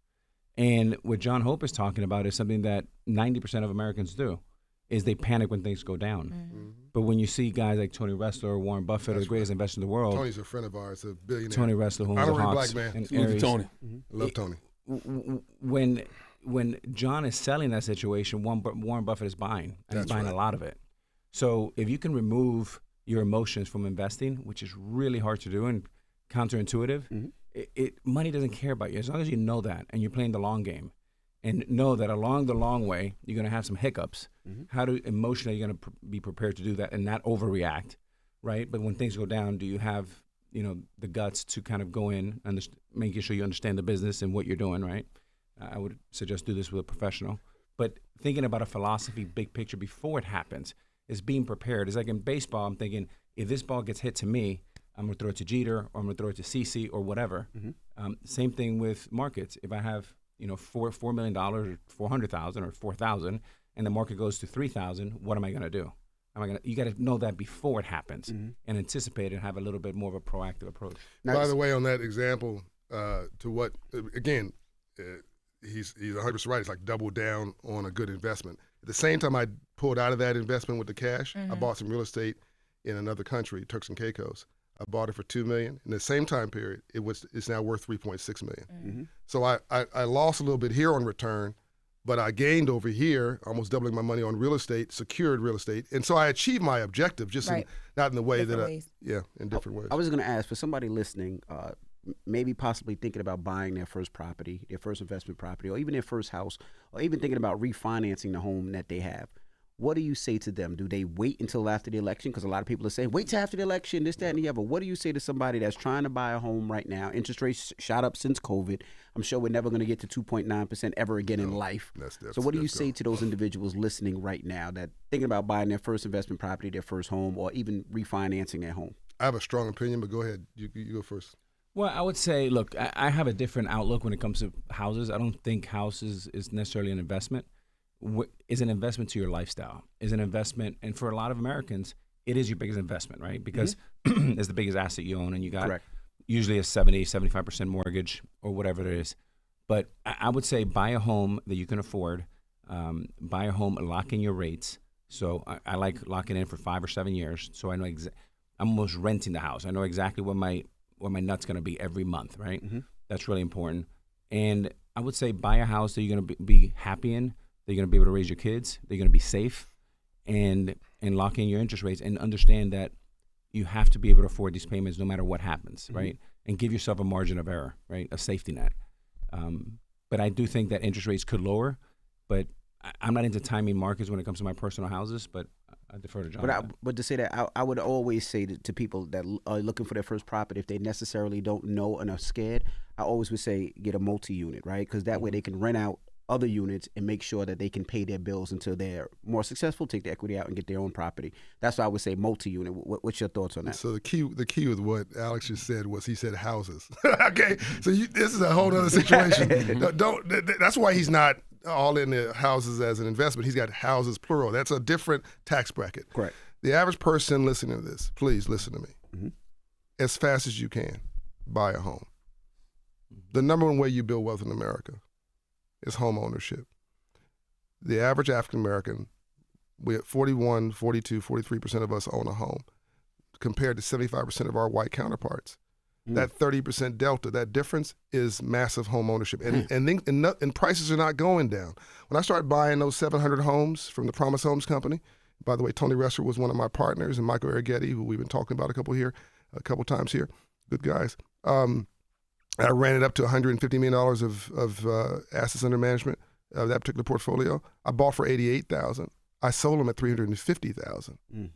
And what John Hope is talking about is something that 90% of Americans do, is they panic when things go down. But when you see guys like Tony Ressler or Warren Buffett, or the greatest investor in the world. Tony's a friend of ours, a billionaire. Tony Ressler, who owns the Hawks. Black man. And Tony. I love Tony. When John is selling that situation, Warren Buffett is buying, and he's buying a lot of it. So if you can remove your emotions from investing, which is really hard to do and counterintuitive, money doesn't care about you. As long as you know that and you're playing the long game and know that along the long way, you're going to have some hiccups. How emotionally are you going to be prepared to do that and not overreact, right? But when things go down, do you have, the guts to kind of go in and making sure you understand the business and what you're doing, right? I would suggest do this with a professional. But thinking about a philosophy, big picture before it happens is being prepared. It's like in baseball, I'm thinking, if this ball gets hit to me, I'm going to throw it to Jeter, or I'm going to throw it to CC or whatever. Same thing with markets. If I have, $4 million or 400,000 or 4,000, and the market goes to 3,000, what am I going to do? You got to know that before it happens and anticipate and have a little bit more of a proactive approach. By the way, on that example, to what again, he's 100% right. It's like double down on a good investment. At the same time, I pulled out of that investment with the cash. I bought some real estate in another country, Turks and Caicos. I bought it for $2 million. In the same time period, it's now worth $3.6 million. So I lost a little bit here on return, but I gained over here, almost doubling my money on real estate, secured real estate, and so I achieved my objective, just not in the way in different ways. I was going to ask for somebody listening, maybe possibly thinking about buying their first property, their first investment property, or even their first house, or even thinking about refinancing the home that they have. What do you say to them? Do they wait until after the election? Because a lot of people are saying, wait till after the election, this, that, and the other. What do you say to somebody that's trying to buy a home right now? Interest rates shot up since COVID. I'm sure we're never going to get to 2.9% ever again in life. So what do you say to those individuals listening right now that thinking about buying their first investment property, their first home, or even refinancing their home? I have a strong opinion, but go ahead. You go first. Well, I would say, look, I have a different outlook when it comes to houses. I don't think houses is necessarily an investment. Is an investment to your lifestyle, is an investment, and for a lot of Americans, it is your biggest investment, right? Because it's the biggest asset you own, and you got usually a 70-75% mortgage or whatever it is. But I would say buy a home that you can afford, buy a home, lock in your rates. So I like locking in for 5 or 7 years, so I know I'm almost renting the house. I know exactly what my nut's going to be every month, right? That's really important. And I would say buy a house that you're going to be happy in, that you're going to be able to raise your kids, that you're going to be safe, and lock in your interest rates and understand that you have to be able to afford these payments no matter what happens, right? And give yourself a margin of error, right? A safety net. But I do think that interest rates could lower, but I'm not into timing markets when it comes to my personal houses, but I defer to John. But to say that, I would always say to people that are looking for their first property, if they necessarily don't know and are scared, I always would say get a multi-unit, right? Because that way they can rent out other units and make sure that they can pay their bills until they're more successful, take the equity out and get their own property. That's why I would say multi-unit. What's your thoughts on that? So the key with what Alex just said was he said houses. Okay, so this is a whole other situation. That's why he's not all in the houses as an investment. He's got houses plural. That's a different tax bracket. Correct. The average person listening to this, please listen to me. As fast as you can. buy a home. The number one way you build wealth in America is home ownership. The average African American, we at 41, 42, 43% of us own a home, compared to 75% of our white counterparts. That 30% delta, that difference is massive home ownership. And prices are not going down. When I started buying those 700 homes from the Promise Homes Company, by the way, Tony Resser was one of my partners, and Michael Arrighetti, who we've been talking about a couple times here, good guys. I ran it up to $150 million of assets under management of that particular portfolio. I bought for $88,000. I sold them at $350,000.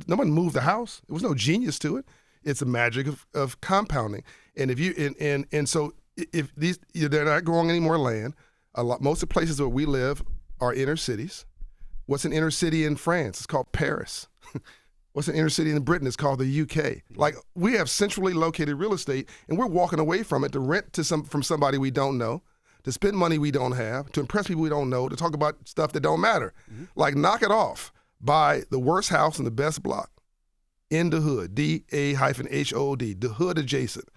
No one moved the house. There was no genius to it. It's a magic of compounding. And if you and so if these they're not growing any more land. Most of the places where we live are inner cities. What's an inner city in France? It's called Paris. What's an inner city in Britain? It's called the UK. Like, we have centrally located real estate, and we're walking away from it to rent from somebody we don't know, to spend money we don't have, to impress people we don't know, to talk about stuff that don't matter. Like, knock it off. Buy the worst house in the best block in the hood, DA-HOD, the hood adjacent.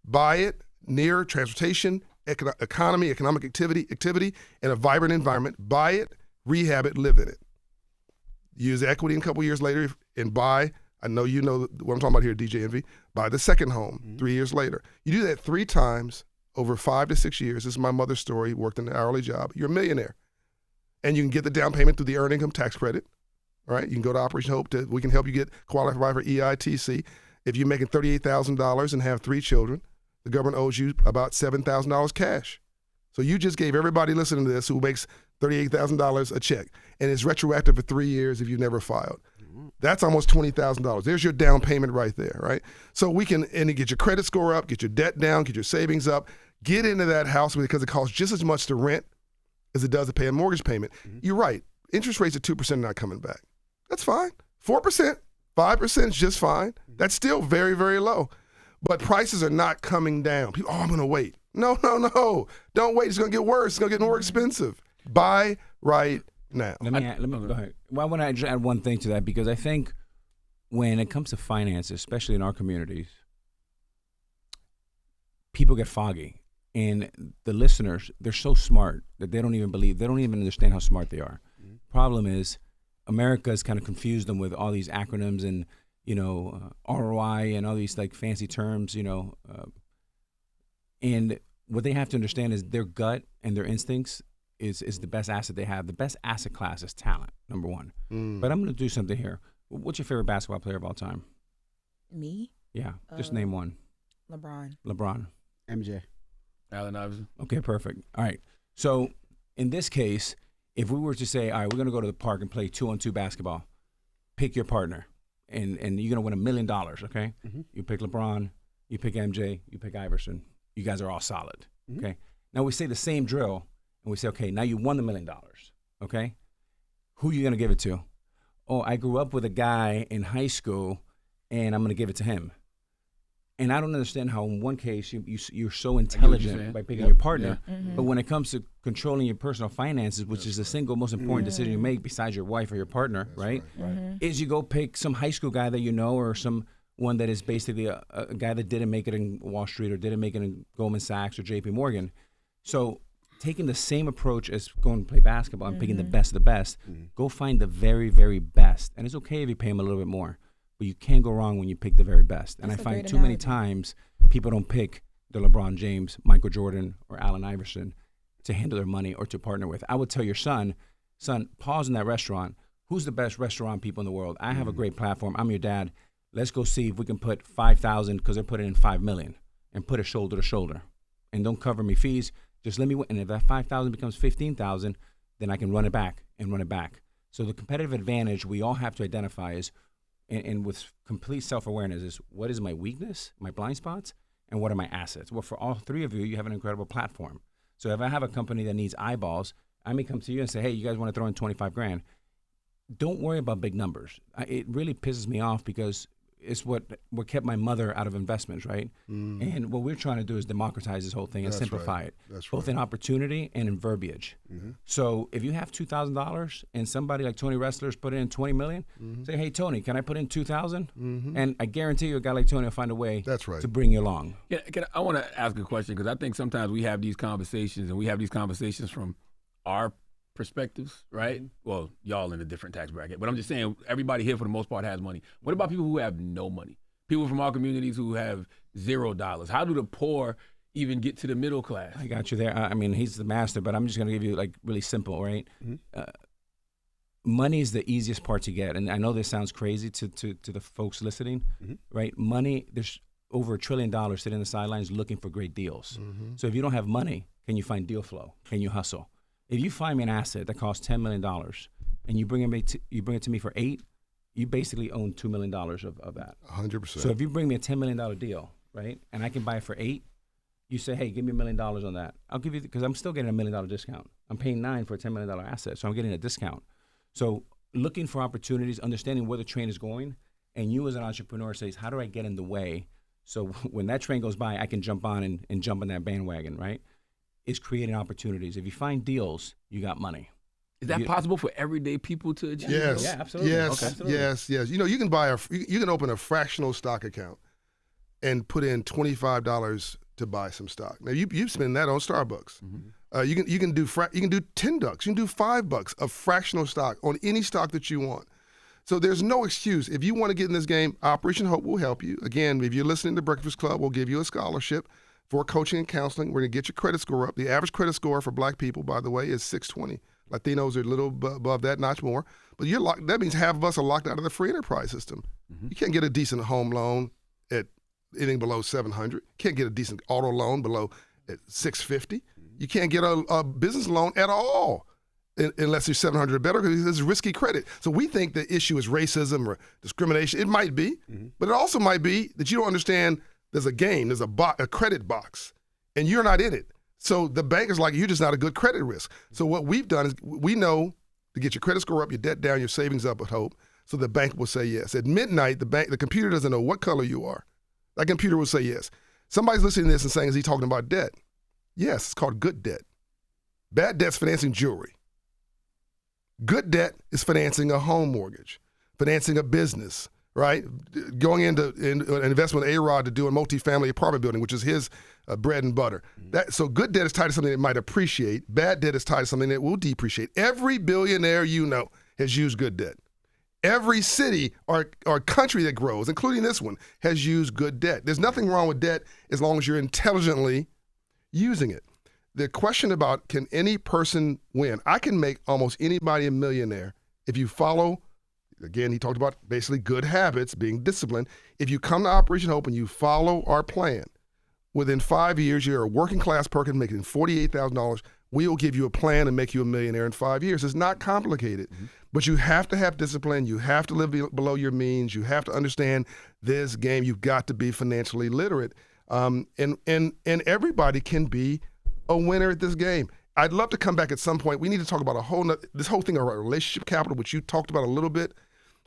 Buy it near transportation, economy, economic activity, and a vibrant environment. Buy it, rehab it, live in it. Use equity a couple years later and buy, I know you know what I'm talking about here, DJ Envy, buy the second home 3 years later. You do that 3 times over 5 to 6 years. This is my mother's story, worked an hourly job. You're a millionaire. And you can get the down payment through the earned income tax credit. All right, you can go to Operation Hope. We can help you get qualified for EITC. If you're making $38,000 and have 3 children, the government owes you about $7,000 cash. So you just gave everybody listening to this who makes $38,000 a check, and it's retroactive for 3 years if you've never filed. That's almost $20,000. There's your down payment right there, right? So we can get your credit score up, get your debt down, get your savings up, get into that house because it costs just as much to rent as it does to pay a mortgage payment. You're right. Interest rates at 2% are not coming back. That's fine. 4%, 5% is just fine. That's still very, very low. But prices are not coming down. People, I'm going to wait. No. Don't wait. It's going to get worse. It's going to get more expensive. Buy right now. Let me go ahead. Well, I want to add one thing to that, because I think when it comes to finances, especially in our communities, people get foggy. And the listeners, they're so smart that they don't even understand how smart they are. Problem is, America has kind of confused them with all these acronyms and, ROI and all these like fancy terms, and what they have to understand is their gut and their instincts is the best asset they have. The best asset class is talent, number one. But I'm going to do something here. What's your favorite basketball player of all time? Me? Yeah, just name one. LeBron. MJ. Allen Iverson. Okay, perfect. All right. So in this case, if we were to say, all right, we're going to go to the park and play 2-on-2 basketball, pick your partner, and you're going to win $1 million, okay? You pick LeBron, you pick MJ, you pick Iverson. You guys are all solid, okay? Now we say the same drill, and we say, okay, now you won the $1 million, okay? Who are you going to give it to? Oh, I grew up with a guy in high school, and I'm going to give it to him. And I don't understand how in one case you're so intelligent by picking your partner, but when it comes to controlling your personal finances, which is the single most important decision you make besides your wife or your partner, right? Is you go pick some high school guy that you know, or some one that is basically a guy that didn't make it in Wall Street or didn't make it in Goldman Sachs or JP Morgan. So taking the same approach as going to play basketball and picking the best of the best, go find the very, very best. And it's okay if you pay them a little bit more. But you can't go wrong when you pick the very best. And I find too many times people don't pick the LeBron James, Michael Jordan, or Allen Iverson to handle their money or to partner with. I would tell your son, pause in that restaurant. Who's the best restaurant people in the world? I have a great platform. I'm your dad. Let's go see if we can put 5,000, because they're putting in 5 million, and put it shoulder to shoulder. And don't cover me fees. Just let me win. And if that 5,000 becomes 15,000, then I can run it back and run it back. So the competitive advantage we all have to identify is, and with complete self-awareness, is what is my weakness, my blind spots, and what are my assets? Well, for all three of you, you have an incredible platform. So if I have a company that needs eyeballs, I may come to you and say, hey, you guys want to throw in 25 grand? Don't worry about big numbers. It really pisses me off, because it's what kept my mother out of investments, right? And what we're trying to do is democratize this whole thing and simplify it, both in opportunity and in verbiage. So if you have $2,000 and somebody like Tony Wrestler's put in $20 million, say, hey, Tony, can I put in $2,000? And I guarantee you a guy like Tony will find a way to bring you along. Yeah, I want to ask a question because I think sometimes we have these conversations and we have these conversations from our perspectives, right? Well, y'all in a different tax bracket, but I'm just saying everybody here for the most part has money. What about people who have no money? People from our communities who have $0. How do the poor even get to the middle class? I got you there. I mean, he's the master, but I'm just going to give you like really simple, right? Money is the easiest part to get, and I know this sounds crazy to the folks listening, right? Money, there's over $1 trillion sitting on the sidelines looking for great deals. So if you don't have money, can you find deal flow? Can you hustle? If you find me an asset that costs $10 million and you bring it to me for $8 million, you basically own $2 million of that. 100%. So if you bring me a $10 million deal, right, and I can buy it for $8 million, you say, hey, give me $1 million on that. I'll give you, because I'm still getting $1 million discount. I'm paying $9 million for a $10 million asset, so I'm getting a discount. So looking for opportunities, understanding where the train is going, and you as an entrepreneur says, how do I get in the way? So when that train goes by, I can jump on and jump on that bandwagon, right? Is creating opportunities. If you find deals, you got money. Is that possible for everyday people to achieve? Yes. Yeah, absolutely. Yes. Absolutely. Yes. You know, you can open a fractional stock account and put in $25 to buy some stock. Now you spend that on Starbucks. You can do $10. You can do $5 of fractional stock on any stock that you want. So there's no excuse. If you want to get in this game, Operation Hope will help you. Again, if you're listening to Breakfast Club, we'll give you a scholarship for coaching and counseling. We're going to get your credit score up. The average credit score for black people, by the way, is 620. Latinos are a little above that, notch more. But that means half of us are locked out of the free enterprise system. You can't get a decent home loan at anything below 700. Can't get a decent auto loan below at 650. You can't get a business loan at all unless you're 700 or better, because it's risky credit. So we think the issue is racism or discrimination. It might be, but it also might be that you don't understand there's a game, there's a credit box, and you're not in it. So the bank is like, you're just not a good credit risk. So what we've done is we know to get your credit score up, your debt down, your savings up at Hope, so the bank will say yes. At midnight, the computer doesn't know what color you are. That computer will say yes. Somebody's listening to this and saying, is he talking about debt? Yes, it's called good debt. Bad debt's financing jewelry. Good debt is financing a home mortgage, financing a business, right? Going into an investment with A-Rod to do a multifamily apartment building, which is his bread and butter. So good debt is tied to something that might appreciate. Bad debt is tied to something that will depreciate. Every billionaire you know has used good debt. Every city or country that grows, including this one, has used good debt. There's nothing wrong with debt as long as you're intelligently using it. The question about can any person win? I can make almost anybody a millionaire if you follow. Again, he talked about basically good habits, being disciplined. If you come to Operation Hope and you follow our plan, within 5 years, you're a working class person making $48,000. We will give you a plan and make you a millionaire in 5 years. It's not complicated, but you have to have discipline. You have to live below your means. You have to understand this game. You've got to be financially literate, and everybody can be a winner at this game. I'd love to come back at some point. We need to talk about this whole thing about relationship capital, which you talked about a little bit.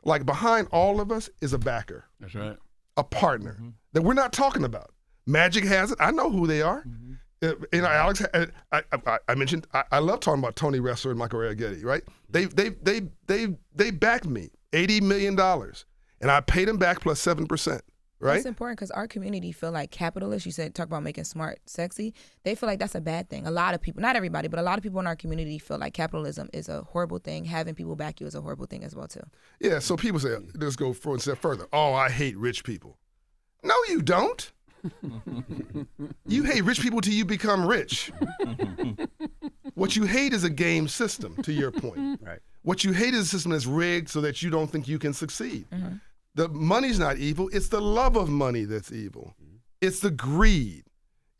Like behind all of us is a backer. That's right. A partner that we're not talking about. Magic has it. I know who they are. You know, Alex. I mentioned. I love talking about Tony Wrestler and Michael Arrighetti. Right? They backed me $80 million, and I paid them back plus 7%. Right? That's important because our community feel like capitalists. You said talk about making smart sexy. They feel like that's a bad thing. A lot of people, not everybody, but a lot of people in our community feel like capitalism is a horrible thing. Having people back you is a horrible thing as well too. Yeah. So people say, let's go for one step further. Oh, I hate rich people. No, you don't. You hate rich people till you become rich. What you hate is a game system, to your point. Right. What you hate is a system that's rigged so that you don't think you can succeed. The money's not evil. It's the love of money that's evil. It's the greed.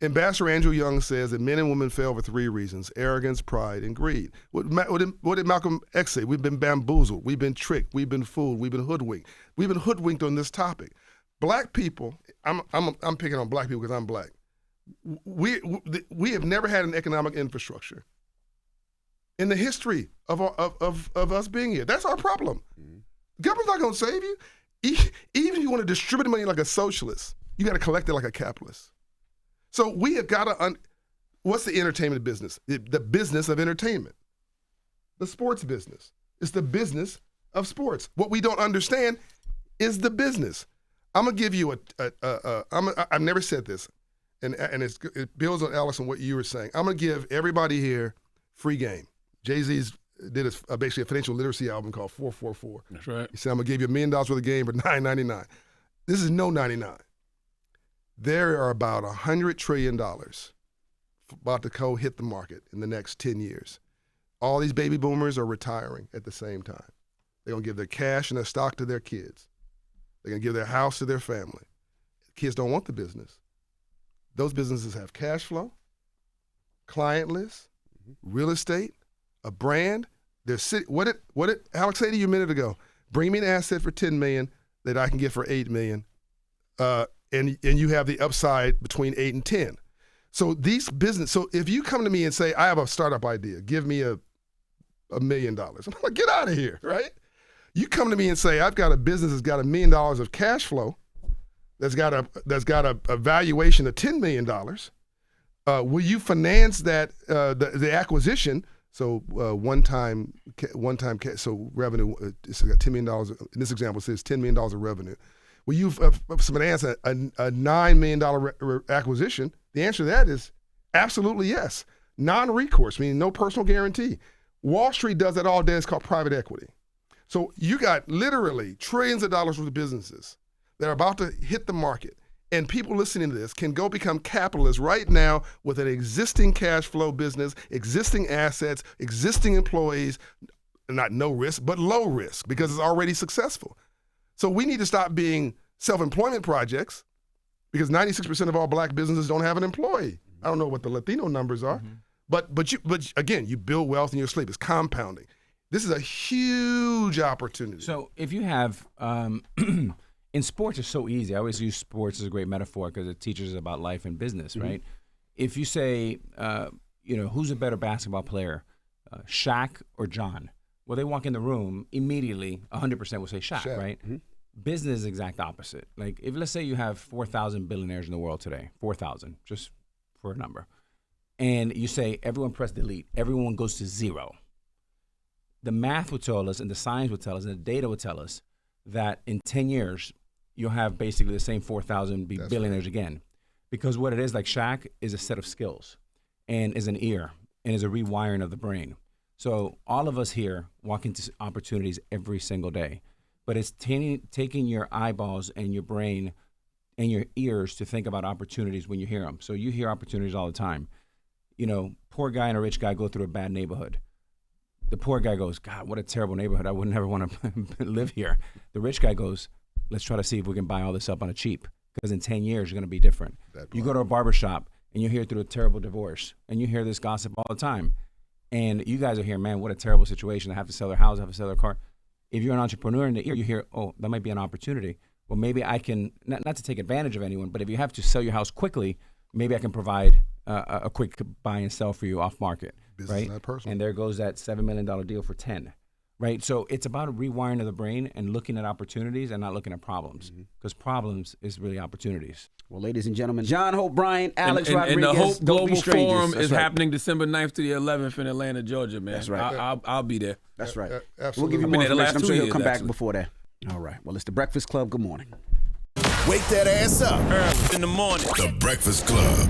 Ambassador Andrew Young says that men and women fail for 3 reasons: arrogance, pride, and greed. What did Malcolm X say? We've been bamboozled. We've been tricked. We've been fooled. We've been hoodwinked. We've been hoodwinked on this topic. Black people, I'm picking on black people because I'm black. We have never had an economic infrastructure in the history of us being here. That's our problem. Government's not going to save you. even if you want to distribute money like a socialist, you got to collect it like a capitalist. So we have got to, what's the entertainment business? The business of entertainment. The sports business. It's the business of sports. What we don't understand is the business. I'm going to give you I've never said this, and it builds on Alex and what you were saying. I'm going to give everybody here free game. Jay-Z's did basically a financial literacy album called 444. That's right. He said, I'm going to give you $1 million worth of game for $9.99. This is no 99. There are about $100 trillion about to hit the market in the next 10 years. All these baby boomers are retiring at the same time. They're going to give their cash and their stock to their kids. They're going to give their house to their family. Kids don't want the business. Those businesses have cash flow, client list, real estate, a brand. What did Alex say to you a minute ago? Bring me an asset for $10 million that I can get for $8 million, and you have the upside between 8 and 10. So so if you come to me and say, I have a startup idea, give me $1 million. I'm like, get out of here, right? You come to me and say, I've got a business that's got $1 million of cash flow, that's got a valuation of $10 million. Will you finance that the acquisition? So so revenue. It's got $10 million. In this example, it says $10 million of revenue. Will you finance a $9 million acquisition? The answer to that is absolutely yes. Non-recourse, meaning no personal guarantee. Wall Street does that all day. It's called private equity. So you got literally trillions of dollars worth of businesses that are about to hit the market. And people listening to this can go become capitalists right now with an existing cash flow business, existing assets, existing employees, not no risk, but low risk because it's already successful. So we need to stop being self-employment projects because 96% of all black businesses don't have an employee. I don't know what the Latino numbers are, but again, you build wealth in your sleep. It's compounding. This is a huge opportunity. So if you have, in sports, it's so easy. I always use sports as a great metaphor because it teaches us about life and business, right? If you say, who's a better basketball player, Shaq or John? Well, they walk in the room, immediately 100% will say Shaq. Right? Business is the exact opposite. Like, if let's say you have 4,000 billionaires in the world today, 4,000, just for a number, and you say everyone press delete, everyone goes to zero. The math would tell us, and the science would tell us, and the data would tell us that in 10 years, you'll have basically the same 4,000 billionaires again. Because what it is, like Shaq, is a set of skills and is an ear and is a rewiring of the brain. So all of us here walk into opportunities every single day. But it's taking your eyeballs and your brain and your ears to think about opportunities when you hear them. So you hear opportunities all the time. Poor guy and a rich guy go through a bad neighborhood. The poor guy goes, God, what a terrible neighborhood. I would never want to live here. The rich guy goes, let's try to see if we can buy all this up on a cheap. Because in 10 years, you're going to be different. You go to a barbershop and you hear through a terrible divorce. And you hear this gossip all the time. And you guys are here, man, what a terrible situation. I have to sell their house, I have to sell their car. If you're an entrepreneur in the ear, you hear, oh, that might be an opportunity. Well, maybe I can, not to take advantage of anyone, but if you have to sell your house quickly, maybe I can provide a quick buy and sell for you off market. Business, right? not personal. And there goes that $7 million deal for 10, right? So it's about a rewiring of the brain and looking at opportunities and not looking at problems, because problems is really opportunities. Well, ladies and gentlemen, John Hope Bryant, Alex Rodriguez, and the Hope don't Global be strangers. Forum That's is right. happening December 9th to the 11th in Atlanta, Georgia, man. That's right. I'll be there. That's right. Absolutely. We'll give you I've more been there the information. last I'm 2 sure he'll years, come back actually. before that. All right. Well, it's the Breakfast Club. Good morning. Wake that ass up. Early in the morning. The Breakfast Club.